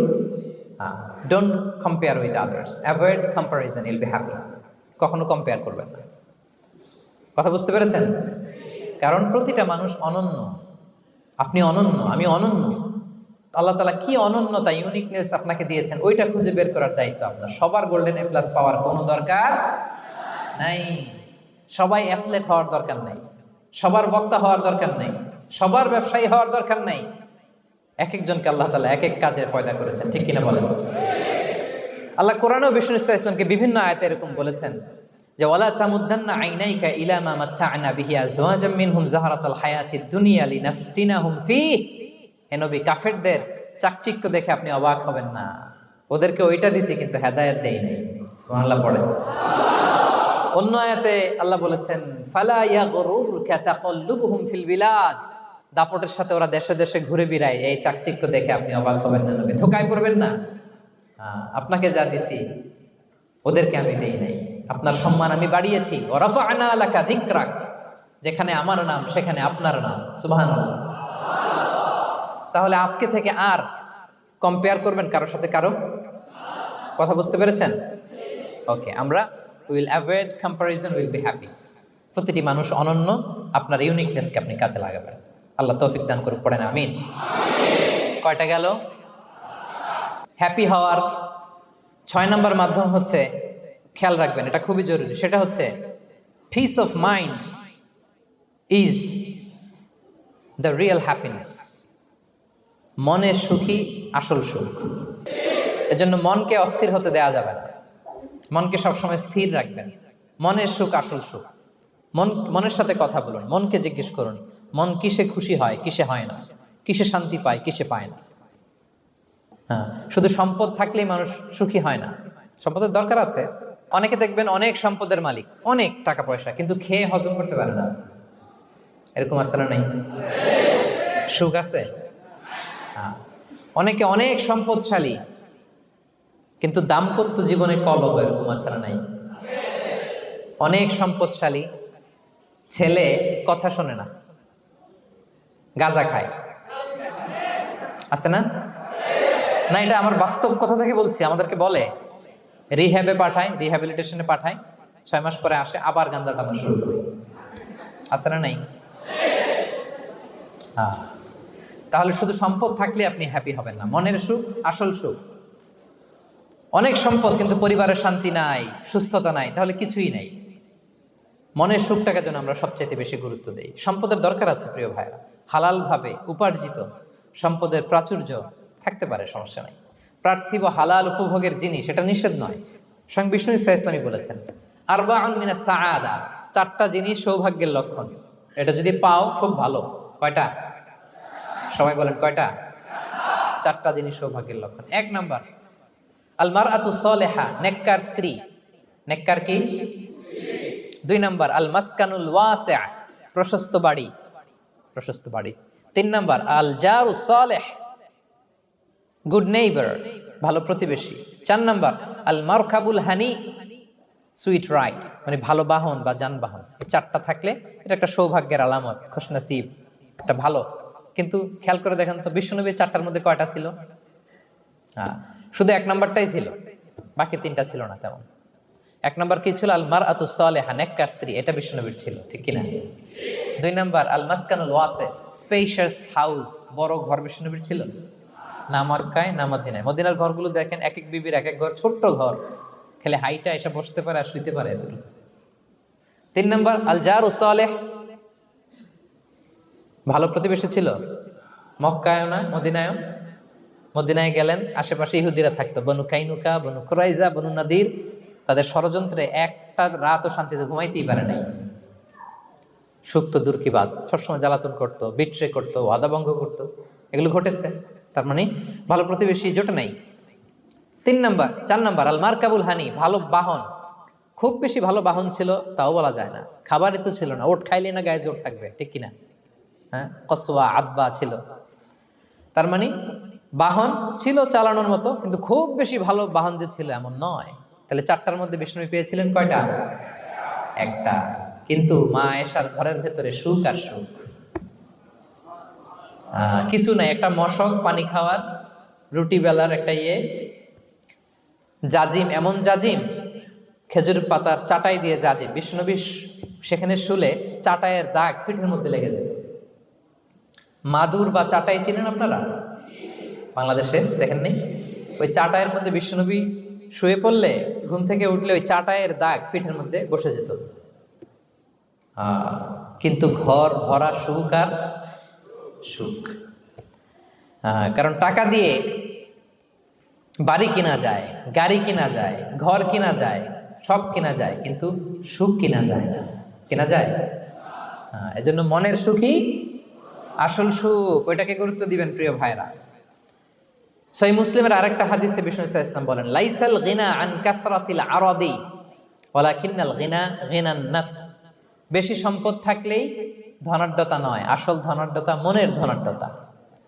Don't compare with others, avoid comparison, Yule be happy. কখনো কম্পেয়ার করবেন না। কথা বুঝতে পেরেছেন? কারণ প্রতিটা মানুষ অনন্য। আপনি অনন্য, আমি অনন্য। আল্লাহ তাআলা কি অনন্যতা, ইউনিকনেস আপনাকে দিয়েছেন, ওইটা খুঁজে বের করার দায়িত্ব আপনার। সবার গোল্ডেন এ প্লাস পাওয়ার কোনো দরকার নাই, সবাই অ্যাথলেট হওয়ার দরকার নাই, সবার বক্তা হওয়ার দরকার নাই, সবার ব্যবসায়ী হওয়ার দরকার নাই। এক একজনকে আল্লাহ তাআলা এক এক কাজের পয়দা করেছেন, ঠিক কিনা বলেন? আল্লাহ কোরআনে বিষ্ণু ইসলামকে বিভিন্ন আয়াতে এরকম বলেছেন যে ওয়ালা তামুদ্দান্না আইনাইকা ইলা মা মাত্তা'না বিহি আজওয়াজাম মিনহুম যাহরাতাল হায়াতিদ দুনিয়া লিনাফতিনাহুম ফীহ। হে নবী, কাফেরদের চাকচিক্য দেখে আপনি অবাক হবেন না, ওদেরকে ওইটা দিছি কিন্তু হেদায়েত দেই নাই। সুবহানাল্লাহ পড়ে। অন্য আয়াতে আল্লাহ বলেছেন ফালা ইয়াগরুরকা তাকাল্লুবুহুম ফিল বিলাদ। দাপটের সাথে ওরা দেশে দেশে ঘুরে বেড়ায়, এই চাকচিক্য দেখে আপনি অবাক হবেন না নবী, ধোঁকায় পড়বেন না। আপনাকে যা দিছি ওদেরকে আমি দেই নাই। আপনার সম্মান আমি বাড়িয়েছি। ওয়া রাফা'না লাকা যিকরাক, যেখানে আমার নাম সেখানে আপনার নাম। সুবহানাল্লাহ। তাহলে আজকে থেকে আর কম্পেয়ার করবেন কারোর সাথে কারো? কথা বুঝতে পেরেছেন? ওকে, আমরা will avoid comparison, will be happy. প্রতিটি মানুষ অনন্য, আপনার ইউনিকনেসকে আপনি কাজে লাগাবেন। আল্লাহ তৌফিক দান করুক, পড়েন আমিন। কয়টা গেল? হ্যাপি হওয়ার 6 নম্বর মাধ্যম হচ্ছে, খেয়াল রাখবেন এটা খুবই জরুরি, সেটা হচ্ছে piece of mind is the real happiness. মনের সুখী আসল সুখ। এজন্য মনকে অস্থির হতে দেয়া যাবে না, মনকে সবসময় স্থির রাখবেন। মনের সুখ আসল সুখ। মনের সাথে কথা বলুন, মনকে জিজ্ঞেস করুন মন কিসে খুশি হয়, কিসে হয় না, কিসে শান্তি পায়, কিসে পায় না। হ্যাঁ, শুধু সম্পদ থাকলেই মানুষ সুখী হয় না, সম্পদের দরকার আছে। অনেকে দেখবেন অনেক সম্পদের মালিক, অনেক টাকা পয়সা, কিন্তু খেয়ে হজম করতে পারে না। এরকম আছে না নাই? সুখ আছে? হ্যাঁ। অনেকে অনেক সম্পদশালী, কিন্তু দাম্পত্য জীবনে কলহ, এরকম আছে না নাই? অনেক সম্পদশালী, ছেলে কথা শোনে না, গাঁজা খায়, আছে না? না, এটা আমার বাস্তব কথা থেকে বলছি। আমাদেরকে বলে রিহ্যাবে পাঠায়, রিহ্যাবিলিটেশনে পাঠায়, 6 মাস পরে আসে আবার গাঁজা টানা শুরু করে। আছে না নাই? হ্যাঁ। তাহলে শুধু সম্পদ থাকলে আপনি হ্যাপি হবেন না। মনের সুখ আসল সুখ। অনেক সম্পদ কিন্তু পরিবারের শান্তি নাই, সুস্থতা নাই, তাহলে কিছুই নাই। মনের সুখটাকে যেন আমরা সবচাইতে বেশি গুরুত্ব দেই। সম্পদের দরকার আছে প্রিয় ভাইরা, হালালভাবে উপার্জিত সম্পদের প্রাচুর্য থাকতে পারে, সমস্যা নাই। পার্থিব হালাল উপভোগের জিনিস, এটা নিষেধ নয়। স্বয়ং বিষ্ণু ঈসা ইসলামী বলেছেন আরবাউন মিনাস সাআদা, 4টা জিনিস সৌভাগ্যের লক্ষণ। এটা যদি পাও খুব ভালো। কয়টা? সবাই বলেন কয়টা? 4টা জিনিস সৌভাগ্যের লক্ষণ। 1 নাম্বার আল মারআতু সালেহা, নেককার স্ত্রী। নেককার কি? 2 নাম্বার আল মাসকানুল ওয়াসিআ, প্রশস্ত বাড়ি, প্রশস্ত বাড়ি। 3 নাম্বার আল জারু সালেহ, গুড নেইবার, ভালো প্রতিবেশী। 4 নাম্বার আল মারকাবুল হানি, সুইট রাইড, মানে ভালো বাহন বা যানবাহন। এই 4টা থাকলে এটা একটা সৌভাগ্যের আলামত, খুশনসিব, একটা ভালো। কিন্তু খেয়াল করে দেখেন তো বিশ্বনবী 4টার মধ্যে কয়টা ছিল? শুধু 1 নাম্বারটাই ছিল, বাকি 3টা ছিল না তেমন। 1 নাম্বার কি ছিল? আল মারআতু সালেহা, নেককার স্ত্রী, এটা বিশ্বনবীর ছিল, ঠিক কিনা? 2 নাম্বার আল মাসকানুল ওয়াসি, স্পেশাস হাউস, বড় ঘর বিশ্বনবীর ছিল না মক্কায় না মদিনায়? মদিনার ঘরগুলো দেখেন, এক এক বিবির এক এক ঘর, ছোট্ট ঘর, খেলে হাইটা এসে বসতে পারে আর শুইতে পারে এতটুকু। 3 নাম্বার আল জারু সালেহ, ভালো প্রতিবেশী ছিল। মক্কায়ও না মদিনায়ও। মদিনায় গেলেন, আশেপাশে ইহুদিরা থাকতো, বনু কাইনুকা, বনু কুরাইজা, বনু নাদির। তাদের ষড়যন্ত্রে একটা রাতও শান্তিতে ঘুমাইতেই পারে নাই। সুখ তো দূর কি বাদ, সবসময় জ্বালাতন করতো, বিট্রে করতো, ওয়াদা ভঙ্গ করতো, এগুলো ঘটেছে। তার মানে ভালো প্রতিবেশী জোটে নাই। 4 নাম্বার আল মারকাবুল হানি, ভালো বাহন। খুব বেশি ভালো বাহন ছিল তাও বলা যায় না, খাবারই তো ছিল না, ওট খাইলে না গায়ে জোর থাকবে, ঠিক কিনা? হ্যাঁ, কসওয়া আদবা ছিল। তার মানে বাহন ছিল চালানোর মতো, কিন্তু খুব বেশি ভালো বাহন যে ছিল এমন নয়। তাহলে 4টার মধ্যে বিষ্ণু পেয়েছিলেন কয়টা? 1টা। কিন্তু মা আয়েশার ঘরের ভেতরে সুখ আর সুখ, কিছু নাই। একটা মশক, পানি খাওয়ার, রুটি বেলার একটা জাজিম, এমন জাজিম, খেজুর পাতার চাটাই দিয়ে জাজিম। বিষ্ণুনবী সেখানে শুলে চাটাইয়ের দাগ পিঠের মধ্যে লেগে যেত। মাদুর বা চাটাই চিনেন আপনারা? বাংলাদেশে দেখেন নেই? ওই চাটাইয়ের মধ্যে বিশ্বনবী শুয়ে পড়লে, ঘুম থেকে উঠলে ওই চাটাইয়ের দাগ পিঠের মধ্যে বসে যেত। কিন্তু ঘর ভরা সুখ আর সুখ। কারণ টাকা দিয়ে বাড়ি কিনা যায়, গাড়ি কিনা যায়, ঘর কিনা যায়, সব কিনা যায়, কিন্তু সুখ কিনা যায় না। কিনা যায়? এজন্য মনের সুখই আসল সুখ, ওইটাকে গুরুত্ব দিবেন প্রিয় ভাইরা। সহিহ মুসলিমের আরেকটা হাদিসে বিষ্ণু ইসলাম বলেন লাইসাল গিনা আন কাসরাতিল আরাদি ওয়ালাকিন্নাল গিনা গিনান নাফস। বেশি সম্পদ থাকলেই ধনাঢ্যতা নয়, আসল ধনাঢ্যতা মনের ধনাঢ্যতা।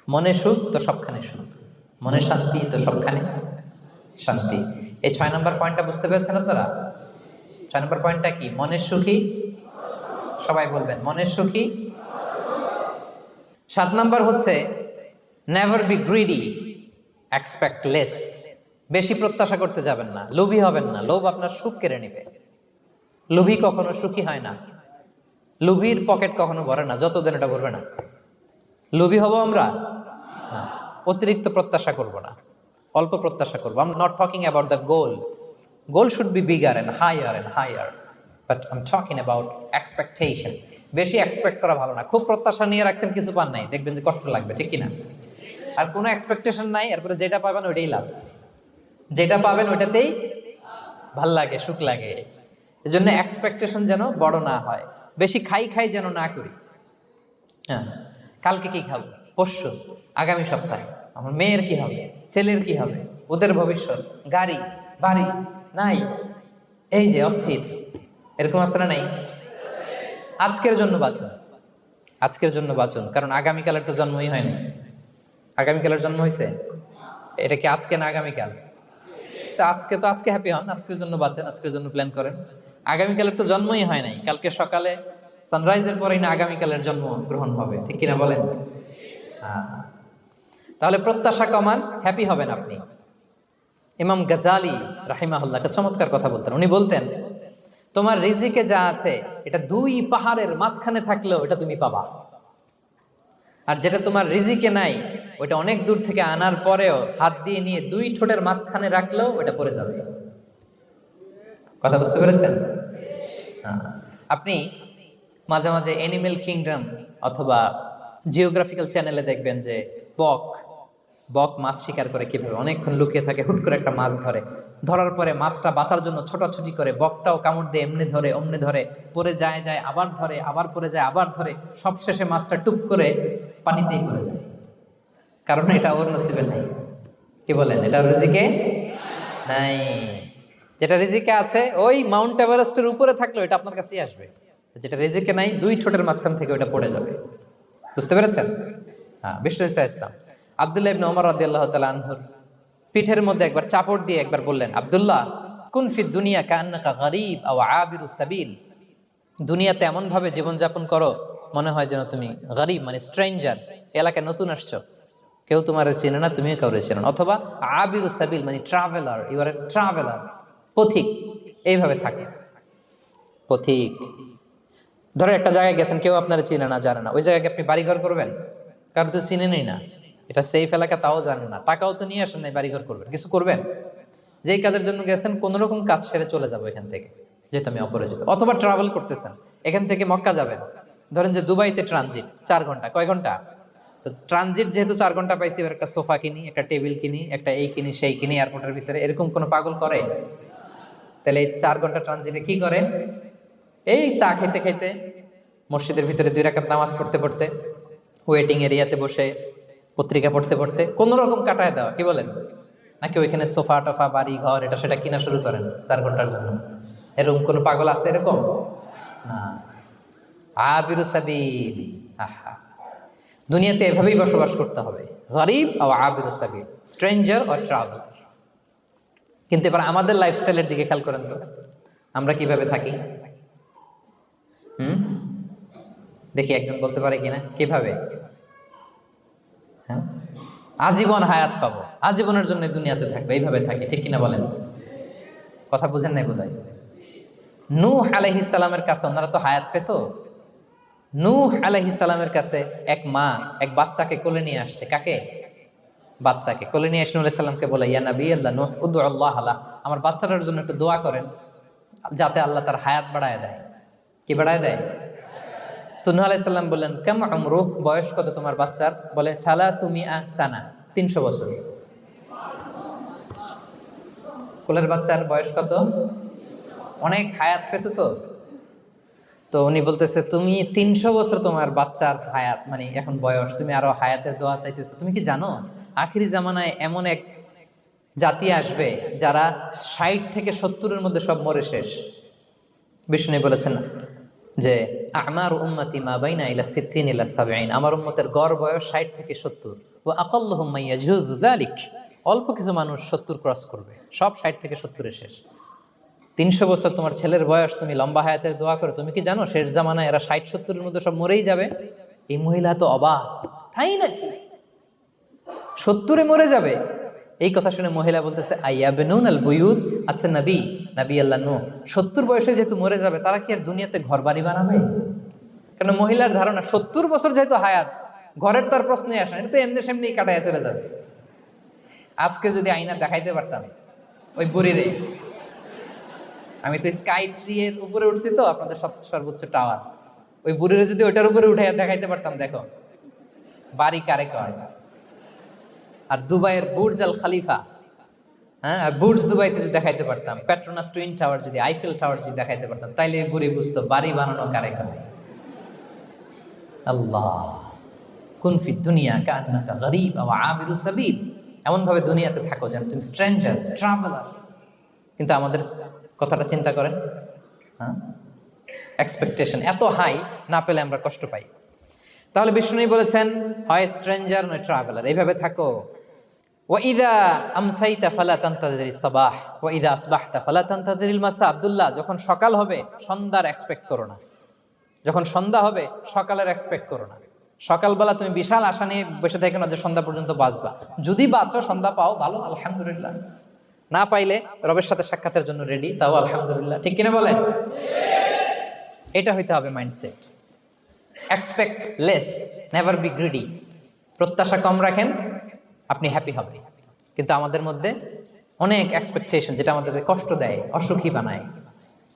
মনে সুখ তো সবখানে সুখ, মনে শান্তি তো সবখানে শান্তি। এই 6 নম্বর পয়েন্টটা বুঝতে পেরেছেন আপনারা? 6 নম্বর পয়েন্টটা কি? মনের সুখী, সবাই বলবেন মনের সুখী। 7 নম্বর হচ্ছে never be greedy expect less, বেশি প্রত্যাশা করতে যাবেন না, লোভী হবেন না, লোভ আপনার সুখ কেড়ে নেবে। লোভী কখনো সুখী হয় না, লোভীর পকেট কখনো ভরে না যতদিন এটা ভরবে না। লোভী হব আমরা না, অতিরিক্ত প্রত্যাশা করব না, অল্প প্রত্যাশা করবো। I am not talking about the goal, goal should be bigger and higher, but I am talking about expectation. বেশি এক্সপেক্ট করা ভালো না। খুব প্রত্যাশা নিয়ে রাখছেন, কিছু পান নাই, দেখবেন যে কষ্ট লাগবে, ঠিক কিনা? আর কোনো এক্সপেকটেশন নাই, এরপরে যেটা পাবেন ওইটাই লাভ, যেটা পাবেন ওইটাতেই ভাল লাগে, সুখ লাগে। এজন্য এক্সপেকটেশন যেন বড় না হয়, বেশি খাই যেন না করি। হ্যাঁ, কালকে কি খাবো, পরশু, আগামী সপ্তাহে আমার মেয়ের কি হবে, ছেলের কি হবে, ওদের ভবিষ্যৎ, গাড়ি বাড়ি নাই, এই যে অস্থির, এরকম আছে না নাই? আজকের জন্য বাঁচুন, আজকের জন্য বাঁচুন, কারণ আগামীকালের তো জন্মই হয়নি। আগামীকালের জন্ম হয়েছে, এটা কি আজকে না আগামীকাল? তো আজকে হ্যাপি হন, আজকের জন্য বাঁচেন, আজকের জন্য প্ল্যান করেন। আগামীকালের তো জন্মই হয় নাই, কালকে সকালে সানরাইজের পরেই না আগামীকালের জন্ম গ্রহণ হবে, ঠিক কিনা বলেন? তাহলে প্রত্যাশা কমান, হ্যাপি হবেন আপনি। ইমাম গাজালি রাহিমাহুল্লাহ একটা চমৎকার কথা বলতেন। উনি বলতেন, তোমার রিজিকে যা আছে এটা 2 পাহাড়ের মাঝখানে থাকলেও এটা তুমি পাবা, আর যেটা তোমার রিজিকে নাই ওইটা অনেক দূর থেকে আনার পরেও হাত দিয়ে নিয়ে 2 ঠোঁটের মাঝখানে রাখলেও ওটা পড়ে যাবে। কথা বুঝতে পেরেছেন? আপনি মাঝে মাঝে অ্যানিমেল কিংডম অথবা জিওগ্রাফিক্যাল চ্যানেলে দেখবেন যে বক মাছ শিকার করে কিভাবে, অনেকক্ষণ লুকিয়ে থাকে, হুট করে একটা মাছ ধরে, ধরার পরে মাছটা বাঁচার জন্য ছোটাছুটি করে, বকটাও কামড় দিয়ে এমনি ধরে অমনি ধরে, পরে যায় আবার ধরে, আবার পরে যায় আবার ধরে, সবশেষে মাছটা টুপ করে পানিতেই পড়ে যায়, কারণ এটা ওর নসিবে নাই। কি বলেন? এটা রিজিকে নাই। যেটা রিজিকে আছে ওই মাউন্ট এভারেস্টের উপরে থাকলে এটা আপনার কাছেই আসবে, যেটা রিজিকে নাই 2 ঠোঁটের মাঝখান থেকে ওটা পড়ে যাবে। বুঝতে পেরেছেন? হ্যাঁ, বিষ্ণু ইসলাম আব্দুল্লাহ ইবনে ওমর রাদিয়াল্লাহু তাআলা আনহুর পিঠের মধ্যে একবার চাপড় দিয়ে একবার বললেন, আব্দুল্লাহ, কুন ফিদ দুনিয়া কান্নাকা গরীব আও আবিরুস সাবিল। দুনিয়াতে এমন ভাবে জীবনযাপন করো মনে হয় যেন তুমি গরীব, মানে স্ট্রেঞ্জার, এলাকায় নতুন আসছো, কেউ তোমার চেনে না, তুমিও কাউরে চেনো না। অথবা আবিরুস সাবিল মানে traveller, you are a traveller, পথিক। এইভাবে থাকে পথিক। ধরো একটা জায়গায় গেছেন, কেউ আপনারা চিনে না, জানে না, ওই জায়গায় আপনি বাড়িঘর করবেন? কারণ তো চিনেনই না, এটা সেফ এলাকা তাও জানেন না, টাকাও তো নিয়ে আসেন নাই, বাড়িঘর করবেন, কিছু করবেন? যেই কাজের জন্য গেছেন কোন রকম কাজ সেরে চলে যাবো এখান থেকে, যেহেতু আমি অপরিচিত। অথবা ট্রাভেল করতেছেন, এখান থেকে মক্কা যাবেন, ধরেন যে দুবাইতে ট্রানজিট 4 ঘন্টা, কয় ঘন্টা? তো ট্রানজিট যেহেতু 4 ঘন্টা পাইছি, এবার একটা সোফা কিনি, একটা টেবিল কিনি, একটা এই কিনি সেই কিনি এয়ারপোর্টের ভিতরে, এরকম কোনো পাগল করে? তাহলে এই 4 ঘন্টা ট্রানজিটে কি করে? এই চা খেতে খেতে, মসজিদের ভিতরে 2 রাকাত নামাজ পড়তে পড়তে, ওয়েটিং এরিয়াতে বসে পত্রিকা পড়তে পড়তে কোন রকম কাটায় দেওয়া। কি বলেন? নাকি ওইখানে সোফা টোফা বাড়ি ঘর এটা সেটা কিনা শুরু করেন 4 ঘন্টার জন্য? এরকম কোন পাগল আছে এরকম? না। আবিরু সাবিল, আহা, দুনিয়াতে এভাবেই বসবাস করতে হবে, গরিব ও আবিরু সাবিল, স্ট্রেঞ্জার ও ট্রাভেলার। কিন্তু এবার আমাদের লাইফস্টাইলের দিকে খেয়াল করেন তো, আমরা কিভাবে থাকি? দেখি একজন বলতে পারে কিনা কিভাবে? হ্যাঁ, আজীবন হায়াত পাবো, আজীবনের জন্য দুনিয়াতে থাকবো, এইভাবে থাকি, ঠিক কিনা বলেন? কথা বুঝেন নাই বোধহয়। নূহ আলাইহিস সালামের কাছে ওনারা তো হায়াত পেত। নূহ আলাইহিস সালামের কাছে এক মা এক বাচ্চাকে কোলে নিয়ে আসছে। কাকে? বাচ্চাকে কোলে নিয়ে এসে নূহ আলাইহিস সালামকে বলে, ইয়া নবী আল্লাহ নূহ, উদু আল্লাহ আলা, আমার বাচ্চাটার জন্য একটু দোয়া করেন যাতে আল্লাহ তার হায়াত বাড়ায় দেয়। কি বাড়ায় দেয়? তো নূহ আলাইহিস সালাম বললেন, কাম আমরুহ, বয়স কত তোমার বাচ্চার? বলে 300 সানা, 300 বছর। কোলের বাচ্চার বয়স কত? অনেক হায়াত পেত তো। তো উনি বলতেছে, তুমি 300 বছর তোমার বাচ্চার হায়াত, মানে এখন বয়স, তুমি আরো হায়াতের দোয়া চাইতেছো। তুমি কি জানো আখিরি জামানায় এমন এক জাতি আসবে যারা 60 থেকে 70-এর মধ্যে সব মরে শেষ। বিষ্ণু বলেছেন যে আমার উম্মতি মা বাইনা ইলা 60 ইলা 70, আমার উম্মতের গড় বয়স 60 থেকে 70। ওয়া আকাল্লুহুম মাইয়াজুযু যালিক, অল্প কিছু মানুষ 70 ক্রস করবে, সব 60 থেকে 70-এ শেষ। 300 বছর তোমার ছেলের বয়স, তুমি লম্বা হায়াতের দোয়া করো, তুমি কি জানো শেষ জামানায় এরা 60-70-এর মধ্যে সব মরেই যাবে? এই মহিলা তো অবাক, তাই নাকি 70-এ মরে যাবে? এই কথা শুনে মহিলা বলতেছে আইয়াবনুন আল বুয়ুত, আচ্ছা নবী, নবী আল্লাহ নূহ 70 বয়সে যেহেতু মরে যাবে, তারা কি আর দুনিয়াতে ঘর বাড়ি বানাবে? কারণ মহিলার ধারণা 70 বছর যেহেতু হায়াত, ঘরের তো আর প্রশ্নই আসে না, এটা তো এমনি সেমনি কাটাইয়া চলে যাবে। আজকে যদি আয়না দেখাইতে পারতাম ওই বুড়িরে, আমি তো স্কাই ট্রি এর উপরে উঠছি, তো আপনাদের সর্বোচ্চ টাওয়ার, ওই বুড়িরে যদি ওইটার উপরে উঠাইয়া দেখাইতে পারতাম, দেখো বাড়ি কারে কয়। আর দুবাইয়ের বুর্জ আল খালিফা, হ্যাঁ, আর বুর্জ দুবাইতে যদি দেখাইতে পারতাম, পেট্রোনাস টুইন টাওয়ার যদি, আইফেল টাওয়ার যদি দেখাইতে পারতাম, তাইলে বুড়ি বুঝতো বাড়ি বানানো কারে কয়। আল্লাহ, কুন ফি দুনিয়া কান্নাকা গরীব আও আবিরু সাবিল, এমন ভাবে দুনিয়াতে থাকো যেন তুমি স্ট্রেঞ্জার, ট্রাভেলার। কিন্তু আমাদের কথাটা চিন্তা করেন, হ্যাঁ, এক্সপেকটেশন এত হাই, না পেলে আমরা কষ্ট পাই। তাহলে বিষ্ণু বলেছেন হয় স্ট্রেঞ্জার নয় ট্রাভেলার, এইভাবে থাকো। ওয়াইদা আমসাইতা ফালা তানতাযিরিস সাবাহ ওয়াইদা আসবাহতা ফালা তানতাযিরিল মাসা। আব্দুল্লাহ, যখন সকাল হবে সন্ধ্যার এক্সপেক্ট করো না, যখন সন্ধ্যা হবে সকালের এক্সপেক্ট করো না। সকালবেলা তুমি বিশাল আশা নিয়ে বসে থাকো না যে সন্ধ্যা পর্যন্ত বাঁচবা। যদি বাঁচো, সন্ধ্যা পাও, ভালো, আলহামদুলিল্লাহ। না পাইলে রবের সাথে সাক্ষাতের জন্য রেডি, তাও আলহামদুলিল্লাহ। ঠিক কিনা বলেন? এটা হইতে হবে mindset. Expect less, never be greedy. প্রত্যাশা কম রাখেন, আপনি হ্যাপি হবেন। কিন্তু আমাদের মধ্যে অনেক এক্সপেকটেশন, যেটা আমাদেরকে কষ্ট দেয়, অসুখী বানায়।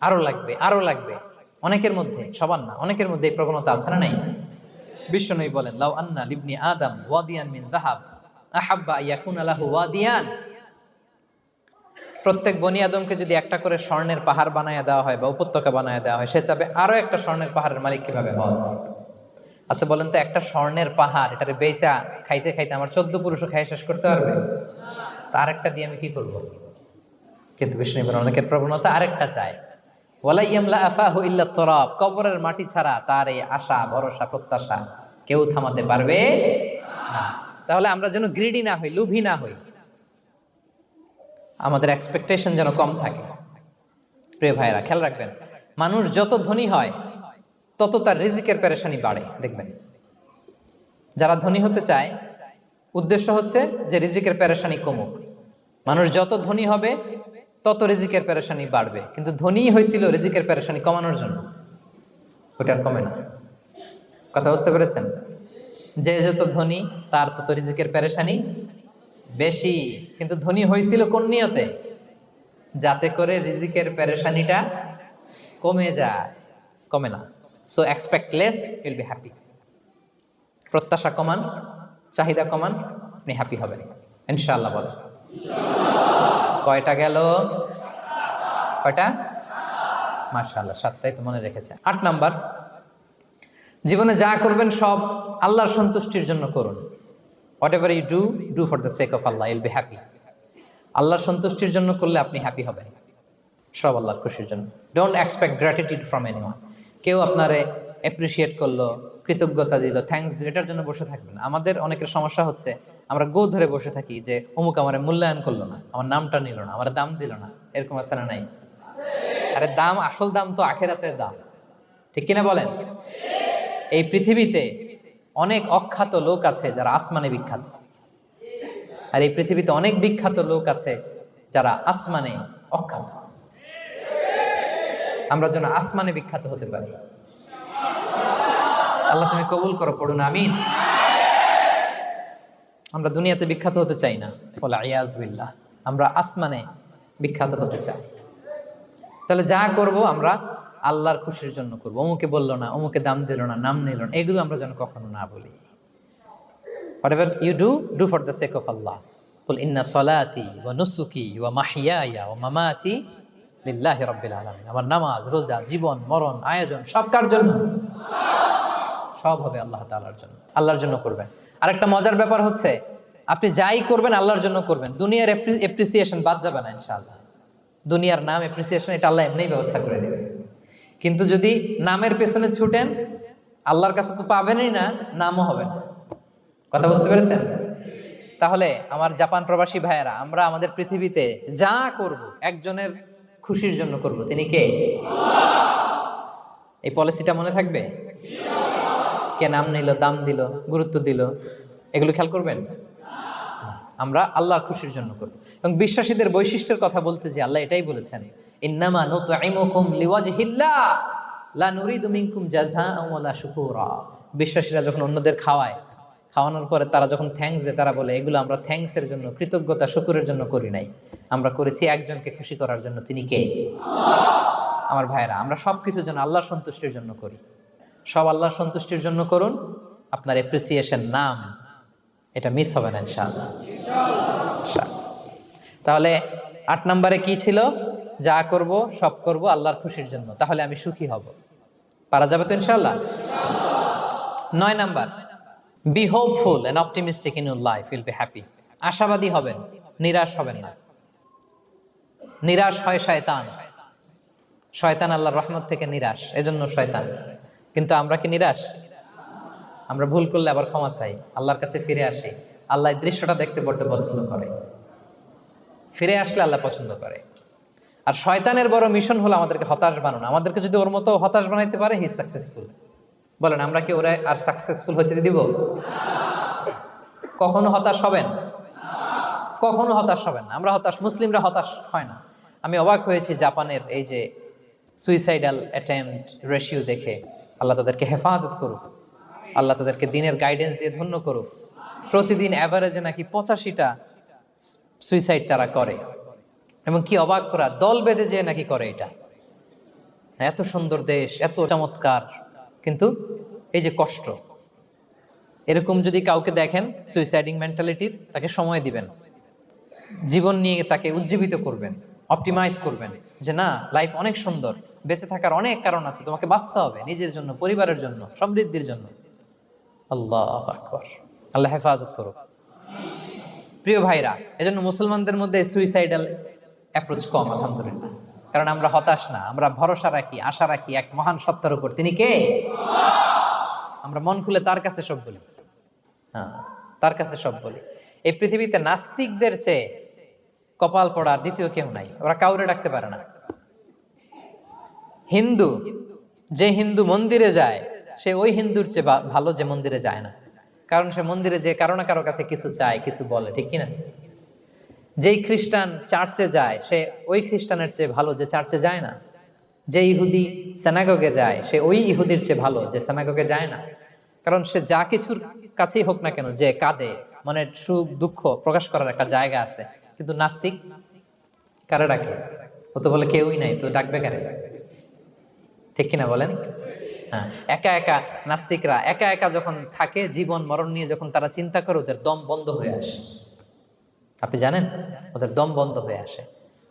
আরো লাগবে, আরো লাগবে। অনেকের মধ্যে, সবার না, অনেকের মধ্যে এই প্রবণতা আছে না নাই? বিশ্বনবী বলেন, লাউ আন্না লিবনি আদম ওয়াদিয়ান মিন যাহাব আহাব্বা ইয়াকুনা লাহু ওয়াদিয়ান। প্রত্যেক বনি আদমকে যদি একটা করে স্বর্ণের পাহাড় বানায় দেওয়া হয় বা উপত্যকা বানায় দেওয়া হয়, সে চাবে আরো একটা স্বর্ণের পাহাড়ের মালিক কিভাবে হওয়া যায়। আচ্ছা বলেন তো, একটা স্বর্ণের পাহাড়, এটারে বেচা খাইতে খাইতে আমার 14 পুরুষও খাই শেষ করতে পারবে? তার একটা দিয়ে আমি কি করব? কিন্তু বিষ্ণু বলেন, অনেকের প্রবণতা আরেকটা চায়, ওয়ালা ইয়ামলা আফাহু ইল্লা তুরাব। কবরের মাটি ছাড়া তার এই আশা, ভরসা, প্রত্যাশা কেউ থামাতে পারবে না। তাহলে আমরা যেন গ্রিডি না হই, লোভী না হই, আমাদের এক্সপেকটেশন যেন কম থাকে। প্রিয় ভাইরা, খেয়াল রাখবেন, মানুষ যত ধনী হয় তত তার রিজিকের পেরেশানি বাড়ে। দেখবেন, যারা ধনী হতে চায় উদ্দেশ্য হচ্ছে যে রিজিকের পেরেশানি কমুক। মানুষ যত ধনী হবে তত রিজিকের পেরেশানি বাড়বে। কিন্তু ধনী হয়েছিল রিজিকের পেরেশানি কমানোর জন্য, ওটা আর কমে না। কথা বুঝতে পেরেছেন? যে যত ধনী তার তত রিজিকের পেরেশানি বেশি। কিন্তু ধনী হয়েছিল কোন নিয়তে? যাতে করে রিজিকের পেরেশানিটা কমে যায়, কমে না। So expect less, Yule be happy. প্রত্যাশা কমান, চাহিদা কমান, আপনি হ্যাপি হবেন ইনশাআল্লাহ। বলে কয়টা গেল? কয়টা? মাশাআল্লাহ, 7টাই তো মনে রেখেছে। 8 নাম্বার, জীবনে যা করবেন সব আল্লাহর সন্তুষ্টির জন্য করুন। Whatever you do, do for the sake of Allah, you'll be happy. আল্লাহর সন্তুষ্টির জন্য করলে আপনি হ্যাপি হবেন, সব আল্লাহর খুশির জন্য। Don't expect gratitude from anyone. কেউ আপনারে অ্যাপ্রিসিয়েট করলো, কৃতজ্ঞতা দিল, থ্যাঙ্কস দিল, এটার জন্য বসে থাকবেন। আমাদের অনেকের সমস্যা হচ্ছে, আমরা গো ধরে বসে থাকি যে অমুক আমার মূল্যায়ন করলো না, আমার নামটা নিল না, আমার দাম দিল না। এরকম আছে না নাই? আরে দাম, আসল দাম তো আখেরাতের দাম। ঠিক কিনা বলেন? এই পৃথিবীতে অনেক অখ্যাত লোক আছে যারা আসমানে বিখ্যাত, আর এই পৃথিবীতে অনেক বিখ্যাত লোক আছে যারা আসমানে অখ্যাত। আমরা যেন আসমানে বিখ্যাত হতে পারি। আল্লাহ তুমি কবুল করো, পড়ুন আমিন। আমরা দুনিয়াতে বিখ্যাত হতে চাই না, ওয়াল ইয়াযু বিল্লাহ, আমরা আসমানে বিখ্যাত হতে চাই। তাহলে যা করব আমরা আল্লাহর খুশির জন্য করব। অমুকে বললো না, অমুকে দাম দিল না, নাম নিল না, এগুলো আমরা যেন কখনো না বলি। Whatever you do, do for the sake of Allah. কুল ইন্না সলাতি ওয়া নুসুকি ওয়া মাহইয়ায়া ওয়া মামাতি লিল্লাহি রাব্বিল আলামিন। আমার নামাজ, রোজা, জীবন, মরণ, আয়োজন সব কার জন্য? সব হবে আল্লাহ তাআলার জন্য, আল্লাহর জন্য করবেন। আরেকটা মজার ব্যাপার হচ্ছে, আপনি যাই করবেন আল্লাহর জন্য করবেন। দুনিয়ার এপ্রিসিয়েশন বাদ যাবে না ইনশাআল্লাহ। দুনিয়ার নাম, এপ্রিসিয়েশন, এটা আল্লাহ এমনিই ব্যবস্থা করে দেবে। কিন্তু যদি নামের পেছনে ছুটেন, আল্লাহর কাছে তো পাবেনই না, নামও হবে না। কথা বুঝতে পেরেছেন? তাহলে আমার জাপান প্রবাসী ভাইয়েরা, আমরা আমাদের পৃথিবীতে যা করব একজনের খুশির জন্য করব। তিনি কে? এই পলিসিটা মনে থাকবে? কে নাম নিল, দাম দিল, গুরুত্ব দিল, এগুলো খেয়াল করবেন? আমরা আল্লাহর খুশির জন্য করব। এবং বিশ্বাসীদের বৈশিষ্ট্যের কথা বলতে যে আল্লাহ এটাই বলেছেন, ইন্নামা নুতঈমুকুম লিওয়াজহিল্লাহ লা নুরিদু মিনকুম জাযাআ ওয়ালা শুকুরা। বিশ্বাসীরা যখন অন্যদের খাওয়ানোর পরে তারা যখন থ্যাঙ্কস দেয়, তারা বলে এগুলো আমরা থ্যাঙ্কসের জন্য, কৃতজ্ঞতা শুকুরের জন্য করি নাই, আমরা করেছি একজনকে খুশি করার জন্য। তিনি কে? আমার ভাইরা, আমরা সব কিছুর জন্য আল্লাহর সন্তুষ্টির জন্য করি। সব আল্লাহর সন্তুষ্টির জন্য করুন। আপনার এপ্রিসিয়েশন নাম এটা মিস হবে না ইনশাআল্লাহ। তাহলে 8 নম্বরে কি ছিল? যা করব সব করব আল্লাহর খুশির জন্য, তাহলে আমি সুখী হব। পারা যাবে তো ইনশাআল্লাহ? 9 number, be hopeful and optimistic in your life, will be happy. আশাবাদী হবেন, নিরাশ হবেন না। নিরাশ হয় শয়তান। শয়তান আল্লাহর রহমত থেকে নিরাশ, এজন্য শয়তান। কিন্তু আমরা কি নিরাশ? আমরা ভুল করলে আবার ক্ষমা চাই, আল্লাহর কাছে ফিরে আসি। আল্লাহ এই দৃশ্যটা দেখতে বড্ড পছন্দ করে। ফিরে আসলে আল্লাহ পছন্দ করে। আর শয়তানের বড় মিশন হলো আমাদেরকে হতাশ বানানো। আমাদেরকে যদি ওর মতো হতাশ বানাইতে পারে, হি সাকসেসফুল। বলেন, আমরা কি ওরা আর সাকসেসফুল হতে দিব? কখনো হতাশ হবেন? কখনো হতাশ হবেন না। আমরা হতাশ, মুসলিমরা হতাশ হয় না। আমি অবাক হয়েছি জাপানের এই যে সুইসাইডাল অ্যাটেম্পট রেশিও দেখে। আল্লাহ তাদেরকে হেফাজত করুক, আল্লাহ তাদেরকে দিনের গাইডেন্স দিয়ে ধন্য করুক। প্রতিদিন অ্যাভারেজে নাকি 85টা সুইসাইড তারা করে। এবং কি অবাক করা, দল বেঁধে যেয়ে নাকি করে এটা। এত সুন্দর দেশ, এত চমৎকার, কিন্তু এই যে কষ্ট। এরকম যদি কাউকে দেখেন সুইসাইডিং মেন্টালিটির, তাকে সময় দিবেন, জীবন নিয়ে তাকে উজ্জীবিত করবেন, অপটিমাইজ করবেন যে না, লাইফ অনেক সুন্দর, বেঁচে থাকার অনেক কারণ আছে, তোমাকে বাঁচতে হবে নিজের জন্য, পরিবারের জন্য, সমৃদ্ধির জন্য। আল্লাহু আকবার। আল্লাহ হেফাজত করুক। প্রিয় ভাইরা, এজন্য মুসলমানদের মধ্যে সুইসাইডাল অ্যাপ্রোচ কম, আলহামদুলিল্লাহ। কারণ আমরা হতাশ না, আমরা ভরসা রাখি, আশা রাখি এক মহান সত্তার উপর। তিনি কে? আমরা মন খুলে তার কাছে সব বলি। হ্যাঁ, তার কাছে সব বলি। এই পৃথিবীতে নাস্তিকদের চেয়ে কপাল পড়ার দ্বিতীয় কেউ নাই। ওরা কাউরে ডাকতে পারে না। হিন্দু, যে হিন্দু মন্দিরে যায়, সে ওই হিন্দুর চেয়ে ভালো যে মন্দিরে যায় না। কারণ সে মন্দিরে যে কারো না কারো কাছে কিছু চায়, কিছু বলে, ঠিক কিনা? যেই খ্রিস্টান চার্চে যায়, সে ওই খ্রিস্টানের চেয়ে ভালো যে চার্চে যায় না। যে ইহুদি সেনাগগে যায়, সে ওই ইহুদির চেয়ে ভালো যে সেনাগগে যায় না। কারণ সে যা কিছুর কাছেই হোক না কেন, যে কাঁদে, মানে সুখ দুঃখ প্রকাশ করার একটা জায়গা আছে। কিন্তু নাস্তিক কারে ডাকে? ও তো বলে কেউই নাই, তো ডাকবে কারে? ঠিক কিনা বলেন? হ্যাঁ, একা একা নাস্তিকরা একা একা যখন থাকে, জীবন মরণ নিয়ে যখন তারা চিন্তা করে, ওদের দম বন্ধ হয়ে আসে। আপনি জানেন, ওদের দম বন্ধ হয়ে আসে।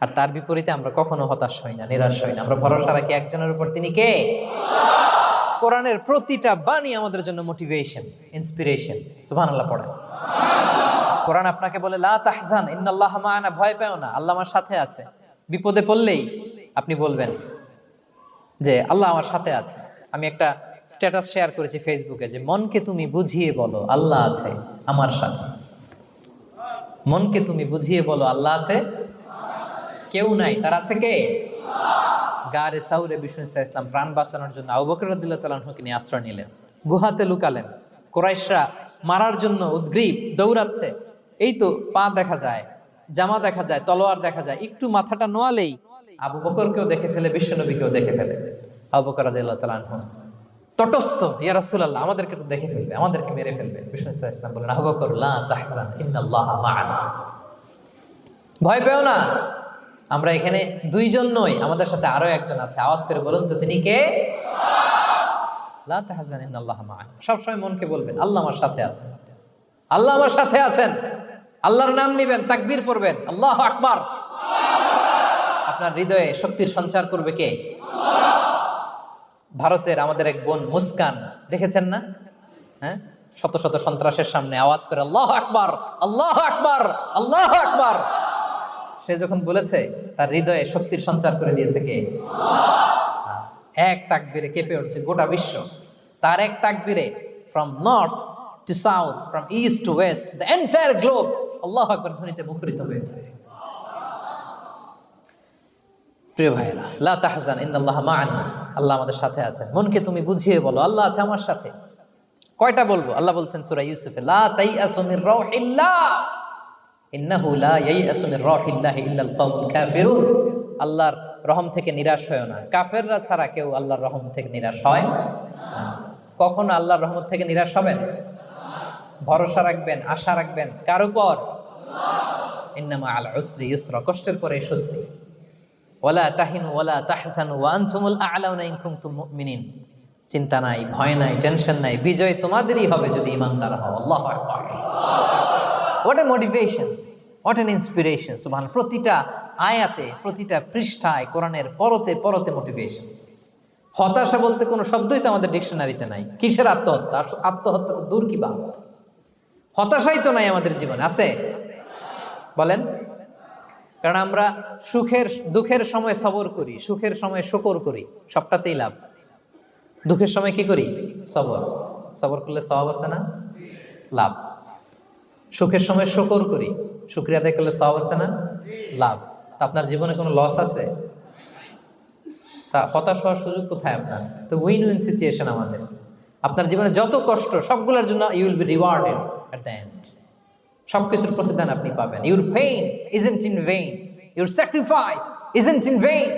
আর তার বিপরীতে আমরা কখনো হতাশ হই না, নিরাশ হই না। আমরা ভরসা রাখি একজনের উপর, তিনি কে? কোরআনের প্রতিটা বাণী আমাদের জন্য মোটিভেশন, ইন্সপিরেশন। সুবহানাল্লাহ পড়েন। কোরআন আপনাকে বলে লা তাহজান ইন্নাল্লাহা মা'ানা, ভয় পেও না, আল্লাহ আমার সাথে আছে। বিপদে পড়লেই আপনি বলবেন যে আল্লাহ আমার সাথে আছে। আমি একটা স্ট্যাটাস শেয়ার করেছি ফেসবুকে যে মনকে তুমি বুঝিয়ে বলো আল্লাহ আছে আমার সাথে। মনকে তুমি বুঝিয়ে বলো আল্লাহ আছে, কেউ নাই, তার আছে কে? গারে সাউরে বিষ্ণু ইসলাম প্রাণ বাঁচানোর জন্য আবু বকর রাদিয়াল্লাহু তাআলা আনহুকে নিয়ে আশ্রয় নিলেন, গুহাতে লুকালেন। কুরাইশরা মারার জন্য উদ্গ্রীব, দৌড়াচ্ছে। এই তো পা দেখা যায়, জামা দেখা যায়, তলোয়ার দেখা যায়। একটু মাথাটা নোয়ালেই আবু বকরকেও দেখে ফেলে, বিশ্বনবীকেও দেখে ফেলে। আবু বকর রাদিয়াল্লাহু তাআলা আনহু তটস্থ, ইয়া রাসূলুল্লাহ, আমাদেরকে তো দেখে ফেলবে, আমাদেরকে মেরে ফেলবে। বিষ্ণু ইসলাম বললেন, আবু বকর লা তাহজান ইন্নাল্লাহা মা'ানা, ভয় পেও না, আমরা এখানে দুইজন নই, আমাদের সাথে আরো একজন আছে। আওয়াজ করে বলুন তো, তিনি কে? লা তাহজান ইন্নাল্লাহা মা'ানা। সবসময় মনকে বলবেন আল্লাহ আমার সাথে আছেন, আল্লাহ আমার সাথে আছেন। আল্লাহর নাম নিবেন, তাকবীর পড়বেন, আল্লাহু আকবার। আপনার হৃদয়ে শক্তির সঞ্চার করবে কে? ভারতের আমাদের এক বোন মুস্কান, দেখেছেন না? হ্যাঁ, শত শত সন্ত্রাসের সামনে আওয়াজ করে আল্লাহু আকবার, আল্লাহু আকবার, আল্লাহু আকবার। সে যখন বলেছে, তার হৃদয়ে শক্তির সঞ্চার করে দিয়েছে কে? এক তাকবীরে কেঁপে উঠছে গোটা বিশ্ব। তার এক তাকবীরে from north to south, from east to west, the entire globe আল্লাহু আকবার ধ্বনিতে মুখরিত হয়েছে। প্রিয় ভাইরা, লা তাহজান ইন্নাল্লাহা মা'ানা, আল্লাহ আমাদের সাথে আছেন। মনকে তুমি বুঝিয়ে বলো আল্লাহ আছে আমার সাথে। কয়টা বলবো? আল্লাহ বলছেন সূরা ইউসুফে, লা তাইয়াসু মির রাউহিল্লাহ, ইন্নাহু লা ইয়াইয়াসু মির রাহিল্লাহি ইল্লাল কওমুল কাফিরুন। আল্লাহর রহম থেকে নিরাশ হয় না, কাফেররা ছাড়া কেউ আল্লাহর রহম থেকে নিরাশ হয় না। কখনো আল্লাহর রহমত থেকে নিরাশ হবেন? ভরসা রাখবেন, আশা রাখবেন কার উপর? ইন্নামা আল উসরি ইউসরা, কষ্টের পরে স্বস্তি। ওয়ালা তাহিনু ওয়ালা তাহজানু ওয়া আনতুমুল আ'লাউনা ইন কুনতুম মুমিনিন। চিন্তা নাই, ভয় নাই, টেনশন নাই, বিজয় তোমাদেরই হবে যদি ঈমানদার হও। আল্লাহু আকবার। What a motivation, what an inspiration. সুবহান। প্রতিটা আয়াতে, প্রতিটা পৃষ্ঠায় কোরআনের পরতে পরতে মোটিভেশন। হতাশা বলতে কোনো শব্দই তো আমাদের ডিকশনারিতে নাই। কিসের আত্মহত্যা? আত্মহত্যা তো দূর কি বাত, হতাশাই তো নাই আমাদের জীবনে। আছে? বলেন। কারণ আমরা দুঃখের সময় সবর করি, সুখের সময় শুকর করি, সবটাতেই লাভ। দুঃখের সময় কি করি? সবর। সবর করলে সওয়াব আছে না? লাভ। সুখের সময় শুকর করি, শুকরিয়া আদায় করলে সওয়াব আছে না? লাভ। তা আপনার জীবনে কোনো লস আছে? তা হতাশ হওয়ার সুযোগ কোথায় আপনার? তো উইন উইন সিচুয়েশন আমাদের। আপনার জীবনে যত কষ্ট সবগুলোর জন্য you will be rewarded at the end. সবকিছুর প্রতিদান আপনি পাবেন। Your pain isn't in vain, your sacrifice isn't in vain,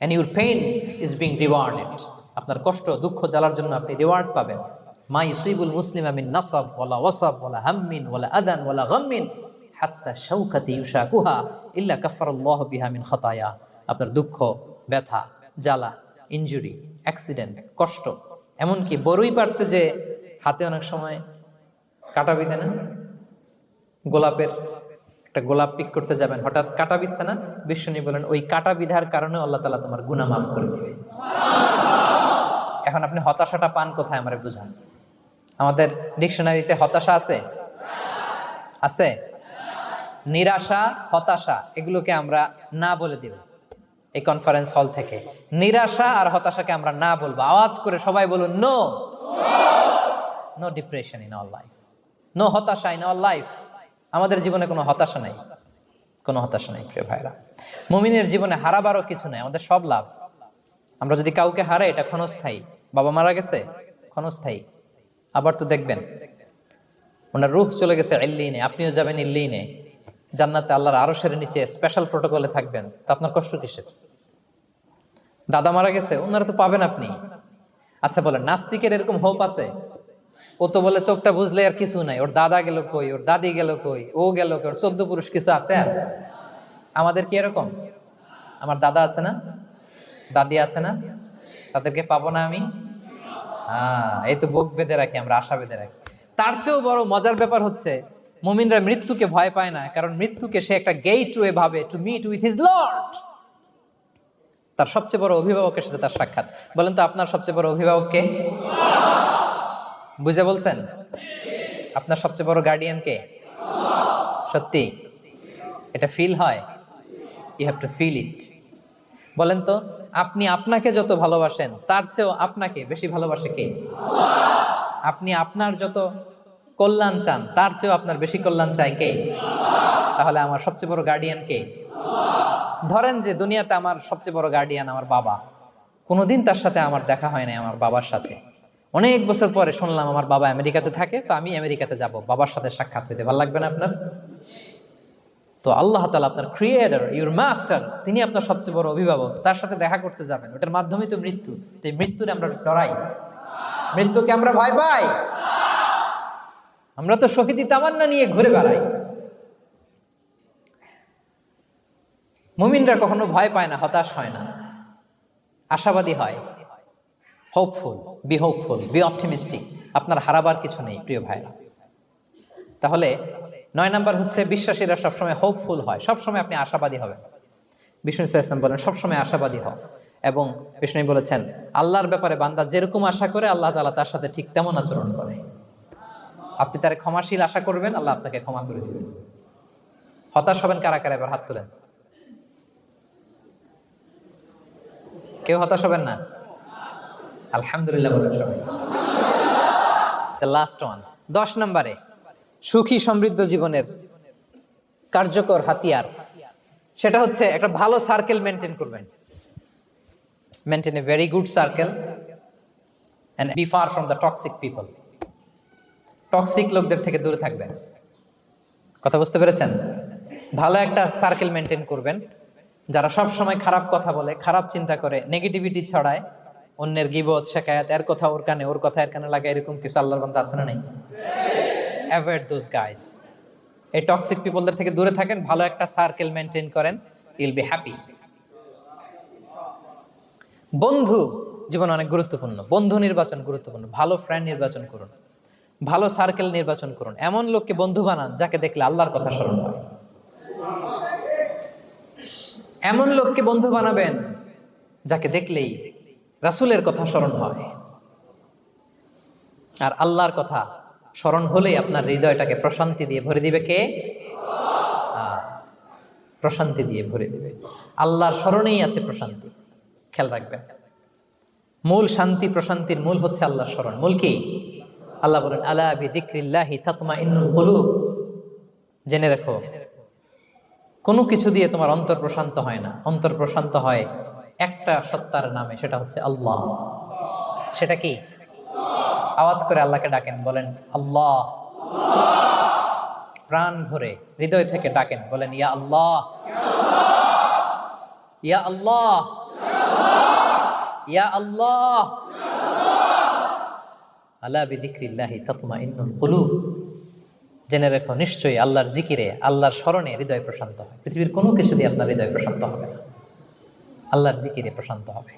and your pain is being rewarded. আপনার কষ্ট, দুঃখ জ্বালার জন্য আপনি রিওয়ার্ড পাবেন। মা ইউসিবুল মুসলিমা মিন নাসাব ওয়ালা ওয়াসাব ওয়ালা হাম্মিন ওয়ালা আদান ওয়ালা গাম্মিন হাত্তা শাওকাতি ইউশাকুহা ইল্লা কাফফারাল্লাহু বিহা মিন খাতায়া। আপনার দুঃখ, ব্যথা, জ্বালা, ইনজুরি, অ্যাক্সিডেন্ট, কষ্ট, এমনকি বড়ই পারতে যে হাতে অনেক সময় কাটা বিঁধে না, গোলাপের একটা গোলাপ পিক করতে যাবেন, হঠাৎ কাটা বিধছে না, বিষ্ণু বলেন ওই কাটা বিধার কারণে আল্লাহ তাআলা তোমার গুনাহ মাফ করে দিবে। এখন আপনি হতাশাটা পান কোথায় আমারে বুঝান। আমাদের ডিকশনারিতে হতাশা আছে? আছে? নিরাশা, হতাশা এগুলোকে আমরা না বলে দিব এই কনফারেন্স হল থেকে। নিরাশা আর হতাশাকে আমরা না বলবো। আওয়াজ করে সবাই বলুন, no. No depression in our life, no হতাশা ইন আওয়ার লাইফ। আমাদের জীবনে কোনো হতাশা নাই, কোনো হতাশা নাই প্রিয় ভাইরা। মুমিনের জীবনে হারাবারও কিছু নাই, আমাদের সব লাভ। আমরা যদি কাউকে হারাই এটা ক্ষণস্থায়ী। বাবা মারা গেছে, ক্ষণস্থায়ী। আবার তো দেখবেন ওনার রূহ চলে গেছে ইল্লিনে, আপনিও যাবেন ইল্লিনে, জান্নাতে আল্লাহর আরশের নিচে স্পেশাল প্রোটোকলে থাকবেন। তা আপনার কষ্ট কিসের? দাদা মারা গেছে, ওনারা তো পাবেন আপনি। আচ্ছা বলেন, নাস্তিকের এরকম হোপ আছে? ও তো বলে চোখটা বুঝলে আর কিছু নাই, ওর দাদা গেল কই, ওর দাদি গেল কই, ও গেল কই, ওর 14 পুরুষ কিছু আছে আর? আমাদের কি এরকম? আমার দাদা আছে না, দাদি আছে না, তাদেরকে পাবো না আমি? এই তো বুক বেঁধে রাখি আমরা, আশা বেঁধে রাখি। তার চেয়েও বড় মজার ব্যাপার হচ্ছে মুমিনরা মৃত্যুকে ভয় পায় না, কারণ মৃত্যুকে সে একটা গেটওয়ে ভাবে to meet with his lord. তার সবচেয়ে বড় অভিভাবকের সাথে তার সাক্ষাৎ। বলেন তো আপনার সবচেয়ে বড় অভিভাবক কে? বুঝে বলছেন? আপনার সবচেয়ে বড় গার্ডিয়ান কে? সত্যি এটা ফিল হয়? You have to feel it. বলেন তো, আপনি আপনাকে যত ভালোবাসেন তার চেয়েও আপনাকে বেশি ভালোবাসে কে? আপনি আপনার যত কল্যাণ চান তার চেয়েও আপনার বেশি কল্যাণ চায় কে? তাহলে আমার সবচেয়ে বড় গার্ডিয়ান কে? ধরেন যে দুনিয়াতে আমার সবচেয়ে বড় গার্ডিয়ান আমার বাবা, কোনোদিন তার সাথে আমার দেখা হয় নাই আমার বাবার সাথে। অনেক বছর পরে শুনলাম আমার বাবা আমেরিকাতে থাকে, তো আমি আমেরিকাতে যাব বাবার সাথে সাক্ষাৎ হইতে। ভালো লাগবে না আপনার? তো আল্লাহ তাআলা আপনার ক্রিয়েটর, ইউর মাস্টার, তিনি আপনার সবচেয়ে বড় অভিভাবক, তার সাথে দেখা করতে যাবেন। ওটার মাধ্যমেই তো মৃত্যু। তো এই মৃত্যুরে আমরা ডরাই, মৃত্যুকে আমরা ভয় পাই। আমরা তো শহীদি তামান্না নিয়ে ঘুরে বেড়াই। মুমিনরা কখনো ভয় পায় না, হতাশ হয় না, আশাবাদী হয়। Hopeful, B optimistic. আপনার হারাবার কিছু নেই প্রিয় ভাইরা। তাহলে 9 নাম্বার হচ্ছে বিশ্বাসীরা সবসময় হোপফুল হয়, সবসময় আপনি আশাবাদী হবেন। বিষ্ণু ইসলাম বলেন সবসময় আশাবাদী হও। এবং বিষ্ণু বলেছেন আল্লাহর ব্যাপারে বান্দা যেরকম আশা করে আল্লাহ তাআলা তার সাথে ঠিক তেমন আচরণ করে। আপনি তার ক্ষমাশীল আশা করবেন, আল্লাহ আপনাকে ক্ষমা করে দিবেন। হতাশ হবেন কারা কারা? এবার হাত তোলেন। কেউ হতাশ হবেন না? আলহামদুলিল্লাহ বলেন সবাই। দ্য লাস্ট ওয়ান, 10 নম্বরে সুখী সমৃদ্ধ জীবনের কার্যকর হাতিয়ার, সেটা হচ্ছে একটা ভালো সার্কেল মেনটেন করবেন। Maintain a very good circle and be far from the toxic people. Toxic লোকদের থেকে দূরে থাকবেন। কথা বুঝতে পেরেছেন? ভালো একটা সার্কেল মেনটেন করবেন, যারা সব সময় খারাপ কথা বলে, খারাপ চিন্তা করে, নেগেটিভিটি ছড়ায়, অন্যের গীবত শেখায়াত, এর কথা ওর কানে, ওর কথা এর কানে লাগে, এরকম কিছু আল্লাহর বান্দা আছে না নাই? Avoid those guys. এই টক্সিক পিপলদের থেকে দূরে থাকেন, ভালো একটা সার্কেল মেনটেন করেন, ইউল বি হ্যাপি। বন্ধু জীবনে অনেক গুরুত্বপূর্ণ, বন্ধু নির্বাচন গুরুত্বপূর্ণ। ভালো ফ্রেন্ড নির্বাচন করুন, ভালো সার্কেল নির্বাচন করুন, এমন লোককে বন্ধু বানান যাকে দেখলে আল্লাহর কথা স্মরণ হয়। এমন লোককে বন্ধু বানাবেন যাকে দেখলেই রাসূলের কথা স্মরণ হয়। আর আল্লাহর কথা স্মরণ হলেই আপনার হৃদয়টাকে প্রশান্তি দিয়ে ভরে দিবে কে? প্রশান্তি দিয়ে ভরে দিবে। আল্লাহর স্মরণেই আছে প্রশান্তি, খেয়াল রাখবেন। মূল শান্তি প্রশান্তির মূল হচ্ছে আল্লাহর স্মরণ। মূল কি? আল্লাহ বলেন আলা বিযিকরিল্লাহি তাতমাইন্নুল কুলুব। জেনে রাখো, কোনো কিছু দিয়ে তোমার অন্তর প্রশান্ত হয় না, অন্তর প্রশান্ত হয় একটা সত্তার নামে, সেটা হচ্ছে আল্লাহ। সেটা কি? আওয়াজ করে আল্লাহকে ডাকেন, বলেন আল্লাহ। প্রাণ ভরে হৃদয় থেকে ডাকেন, বলেন ইয়া আল্লাহ, ইয়া আল্লাহ, ইয়া আল্লাহ। আলা বিযিকরিল্লাহি তাতমাইন্নুল কুলুব। জেনে রেখো, নিশ্চয়ই আল্লাহর জিকিরে, আল্লাহর স্মরণে হৃদয় প্রশান্ত হয়। পৃথিবীর কোনো কিছু দিয়ে আপনার হৃদয় প্রশান্ত হবে না, আল্লাহর জিকিরে প্রশান্ত হবে।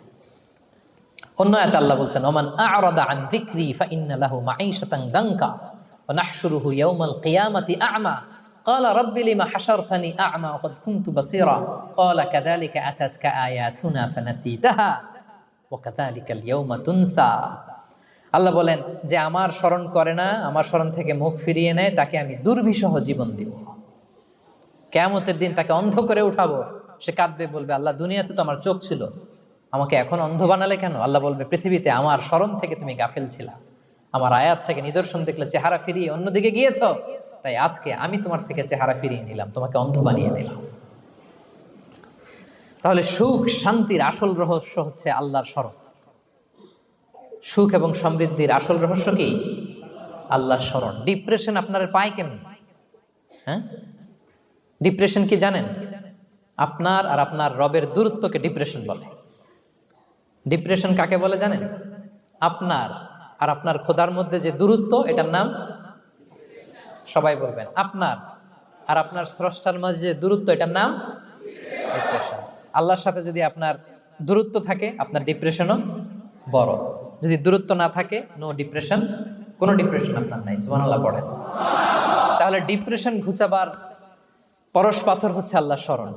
অন্য আয়াতে আল্লাহ বলছেন ওমান আ'রাদা আন যিকরি ফাইন্না লাহু মাঈশাতান দানকা ওয়া নাহশুরুহু ইয়াওমাল কিয়ামাতি আ'মা ক্বালা রাব্বি লিমা হাশারতানি আ'মা ওয়া ক্বাদ কুনতু বাসীরা ক্বালা কাযালিকা আতাতকা আয়াতুনা ফানাসিতাহা ওয়া কাযালিকাল ইয়াওমা তুনসা। আল্লাহ বলেন, যে আমার স্মরণ করে না, আমার স্মরণ থেকে মুখ ফিরিয়ে নেয়, তাকে আমি দুর্বিষহ জীবন দিব। কিয়ামতের দিন তাকে অন্ধ করে উঠাবো। সে কাঁদবে, বলবে আল্লাহ দুনিয়াতে তো আমার চোখ ছিল, আমাকে এখন অন্ধ বানালে কেন? আল্লাহ বলবে পৃথিবীতে আমার স্মরণ থেকে তুমি গাফেল ছিলা, আমার আয়াত থেকে নিদর্শন দেখলে চেহারা ফিরিয়ে অন্যদিকে গিয়েছ, তাই আজকে আমি তোমার থেকে চেহারা ফিরিয়ে নিলাম, তোমাকে অন্ধ বানিয়ে দিলাম। তাহলে সুখ শান্তির আসল রহস্য হচ্ছে আল্লাহর স্মরণ। সুখ এবং সমৃদ্ধির আসল রহস্য কি? আল্লাহর স্মরণ। ডিপ্রেশন আপনার পায় কেমন? হ্যাঁ, ডিপ্রেশন কি জানেন? আপনার আর আপনার রবের দূরত্বকে ডিপ্রেশন বলে। ডিপ্রেশন কাকে বলে জানেন? আপনার আর আপনার খোদার মধ্যে যে দূরত্ব, এটার নাম, সবাই বলবেন, আপনার আর আপনার স্রষ্টার মাঝে যে দূরত্ব, এটার নাম ডিপ্রেশন। আল্লাহর সাথে যদি আপনার দূরত্ব থাকে, আপনার ডিপ্রেশনও বড়। যদি দূরত্ব না থাকে, নো ডিপ্রেশন, কোনো ডিপ্রেশন আপনার নাই। সুবহানাল্লাহ পড়েন। তাহলে ডিপ্রেশন ঘুচাবার পরশ পাথর হচ্ছে আল্লাহর স্মরণ।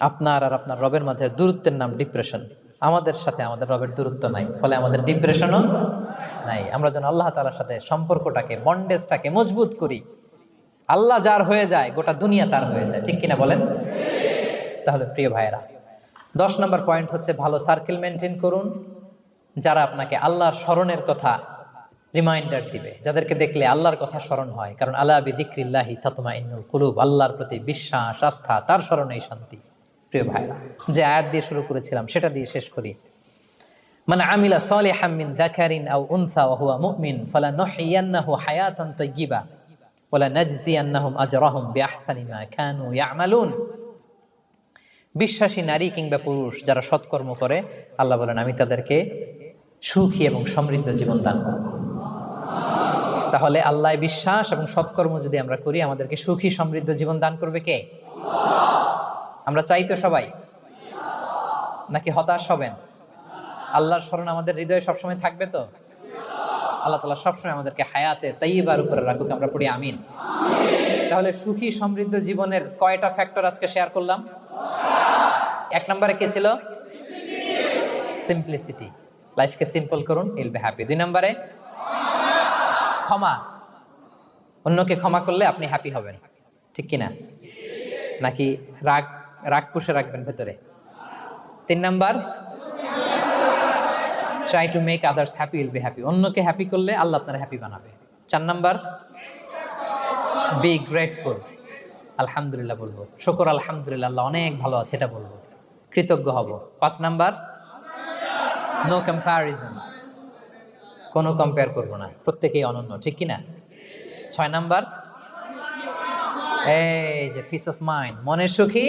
আপনার আর আপনার রবের মাঝে দূরত্বের নাম ডিপ্রেশন। আমাদের সাথে আমাদের রবের দূরত্ব নাই, ফলে আমাদের ডিপ্রেশনও নাই। আমরা যেন আল্লাহ তাআলার সাথে সম্পর্কটাকে, বন্ডেজটাকে মজবুত করি। আল্লাহ যার হয়ে যায়, গোটা দুনিয়া তার হয়ে যায়। ঠিক কিনা বলেন? তাহলে প্রিয় ভাইয়েরা, 10 নম্বর পয়েন্ট হচ্ছে ভালো সার্কেল মেনটেন করুন, যারা আপনাকে আল্লাহর স্মরণের কথা রিমাইন্ডার দিবে, যাদেরকে দেখলে আল্লাহর কথা স্মরণ হয়। কারণ আলা বিযিকরিল্লাহি তাতমাইন্নুল কুলুব, আল্লাহর প্রতি বিশ্বাস, আস্থা, তার স্মরণেই শান্তি। প্রিয় ভাইরা, যে আয়াত দিয়ে শুরু করেছিলাম সেটা দিয়ে শেষ করি। মান আমিলা সালিহাম মিন যাকারিন আও উনসা ওয়া হুয়া মুমিন ফালানুহইয়ান্নাহু হায়াতান তাইয়্যিবা ওয়া লানাজজিয়ান্নাহুম আজরাহুম বিআহসানি মা কানু ইয়ামালুন। বিশ্বাসী নারী কিংবা পুরুষ যারা সৎকর্ম করে, আল্লাহ বলেন আমি তাদেরকে সুখী এবং সমৃদ্ধ জীবন দান করব। তাহলে আল্লাহ বিশ্বাস এবং সৎকর্ম যদি আমরা করি, আমাদেরকে সুখী সমৃদ্ধ জীবন দান করবে কে? আমরা চাই তো সবাই, নাকি হতাশ হবেন? আল্লাহর স্মরণ আমাদের হৃদয়ে সবসময় থাকবে তো? আল্লাহ তাআলা সবসময় আমাদেরকে হায়াতে তাইয়্যিবার উপরে রাখুক, আমরা পড়ি আমিন। তাহলে সুখী সমৃদ্ধ জীবনের কয়টা ফ্যাক্টর আজকে শেয়ার করলাম? 1 নম্বরে কে ছিল? সিম্পলিসিটি। লাইফকে সিম্পল করুন, ইউল বি হ্যাপি। 2 নম্বরে ক্ষমা, অন্যকে ক্ষমা করলে আপনি হ্যাপি হবেন। ঠিক কিনা? নাকি রাগ রাগ পুষে রাখবেন ভেতরে? 3 number, try to make others happy, will be happy. অন্যকে হ্যাপি করলে আল্লাহ আপনার হ্যাপি বানাবে। 4 নাম্বার, বি গ্রেটফুল, আলহামদুলিল্লাহ বলবো, শুকর আলহামদুলিল্লাহ, আল্লাহ অনেক ভালো আছে এটা বলবো, কৃতজ্ঞ হব। 5 নাম্বার, নো কম্প্যারিজন, কোনো কম্পেয়ার করবো না, প্রত্যেকেই অনন্য। ঠিক কিনা? 6 নাম্বার, এই যে পিস অফ মাইন্ড, মনের সুখী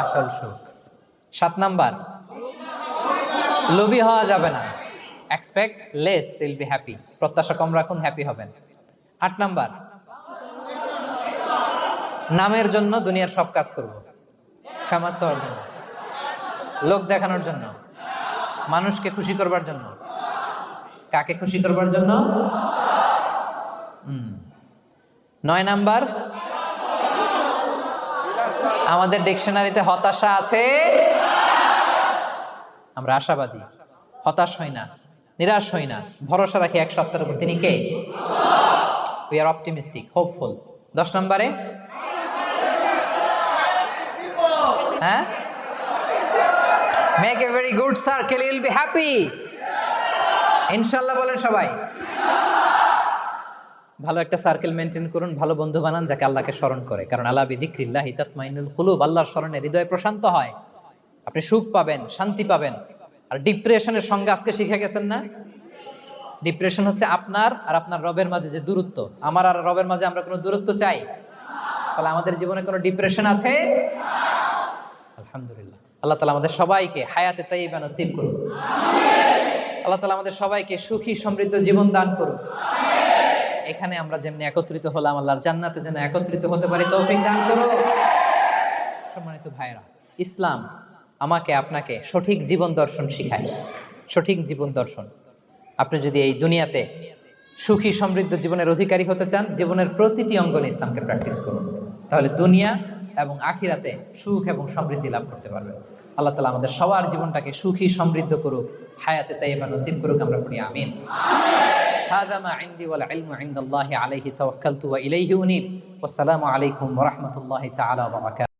আসল সুখ। 7 নাম্বার, লোভী হওয়া যাবে না। Expect less, will be happy. প্রত্যাশা কম রাখুন, হ্যাপি হবেন। 8 নাম্বার, নামের জন্য দুনিয়ার সব কাজ করব, ফেমাস হওয়ার জন্য, লোক দেখানোর জন্য, মানুষকে খুশি করবার জন্য। কাকে খুশি করবার জন্য? 9 নাম্বার, আমাদের ডিকশনারিতে হতাশা আছে, আমরা আশাবাদী, হতাশ হই না, নিরাশ হই না, ভরসা রাখি এক সপ্তাহের উপর। তিনি কে? We are optimistic, hopeful. 10 নম্বরে, হ্যাঁ, make a very good circle, you will be happy. ইনশাআল্লাহ বলেন সবাই। ভালো একটা সার্কেল মেনটেন করুন, ভালো বন্ধু বানান যাকে আল্লাহকে স্মরণ করে, কারণ আলা বিযিকরিল্লাহি তাতমাইন্নুল কুলুব, আল্লাহর স্মরণে হৃদয় প্রশান্ত হয়, আপনি সুখ পাবেন, শান্তি পাবেন। আর ডিপ্রেশনের সঙ্গে আজকে শিখে গেছেন না, ডিপ্রেশন হচ্ছে আপনার আর আপনার রবের মাঝে যে দূরত্ব। আমার আর রবের মাঝে আমরা কোনো দূরত্ব চাই? তাহলে আমাদের জীবনে কোনো ডিপ্রেশন আছে? আলহামদুলিল্লাহ। আল্লাহ তাআলা আমাদের সবাইকে হায়াতে তাইয়্যিবা নসিব করুন। আল্লাহ তাআলা আমাদের সবাইকে সুখী সমৃদ্ধ জীবন দান করুন। এখানে আমরা যেমনি একত্রিত হলাম, আল্লাহর জান্নাতে যেন একত্রিত হতে পারি তৌফিক দান করুন। সম্মানিত ভাইরা, ইসলাম আমাকে আপনাকে সঠিক জীবন দর্শন শিখায়। সঠিক জীবন দর্শন। আপনি যদি এই দুনিয়াতে সুখী সমৃদ্ধ জীবনের অধিকারী হতে চান, জীবনের প্রতিটি অঙ্গনে ইসলামকে প্র্যাকটিস করুন, তাহলে দুনিয়া এবং আখিরাতে সুখ এবং সমৃদ্ধি লাভ করতে পারবেন। আল্লাহ তাআলা আমাদের সবার জীবনটাকে সুখী সমৃদ্ধ করুক, হায়াতে তাইয়্যিবা নসিব করুক, আমরা পড়ি আমিন। হাযা মা ইনদি ওয়াল ইলমু ইনদাল্লাহি আলাইহি তাওয়াক্কালতু ওয়া ইলাইহি উনীব। ওয়াসসালামু আলাইকুম ওয়া রাহমাতুল্লাহি তাআলা ওয়া বারাকাতুহু।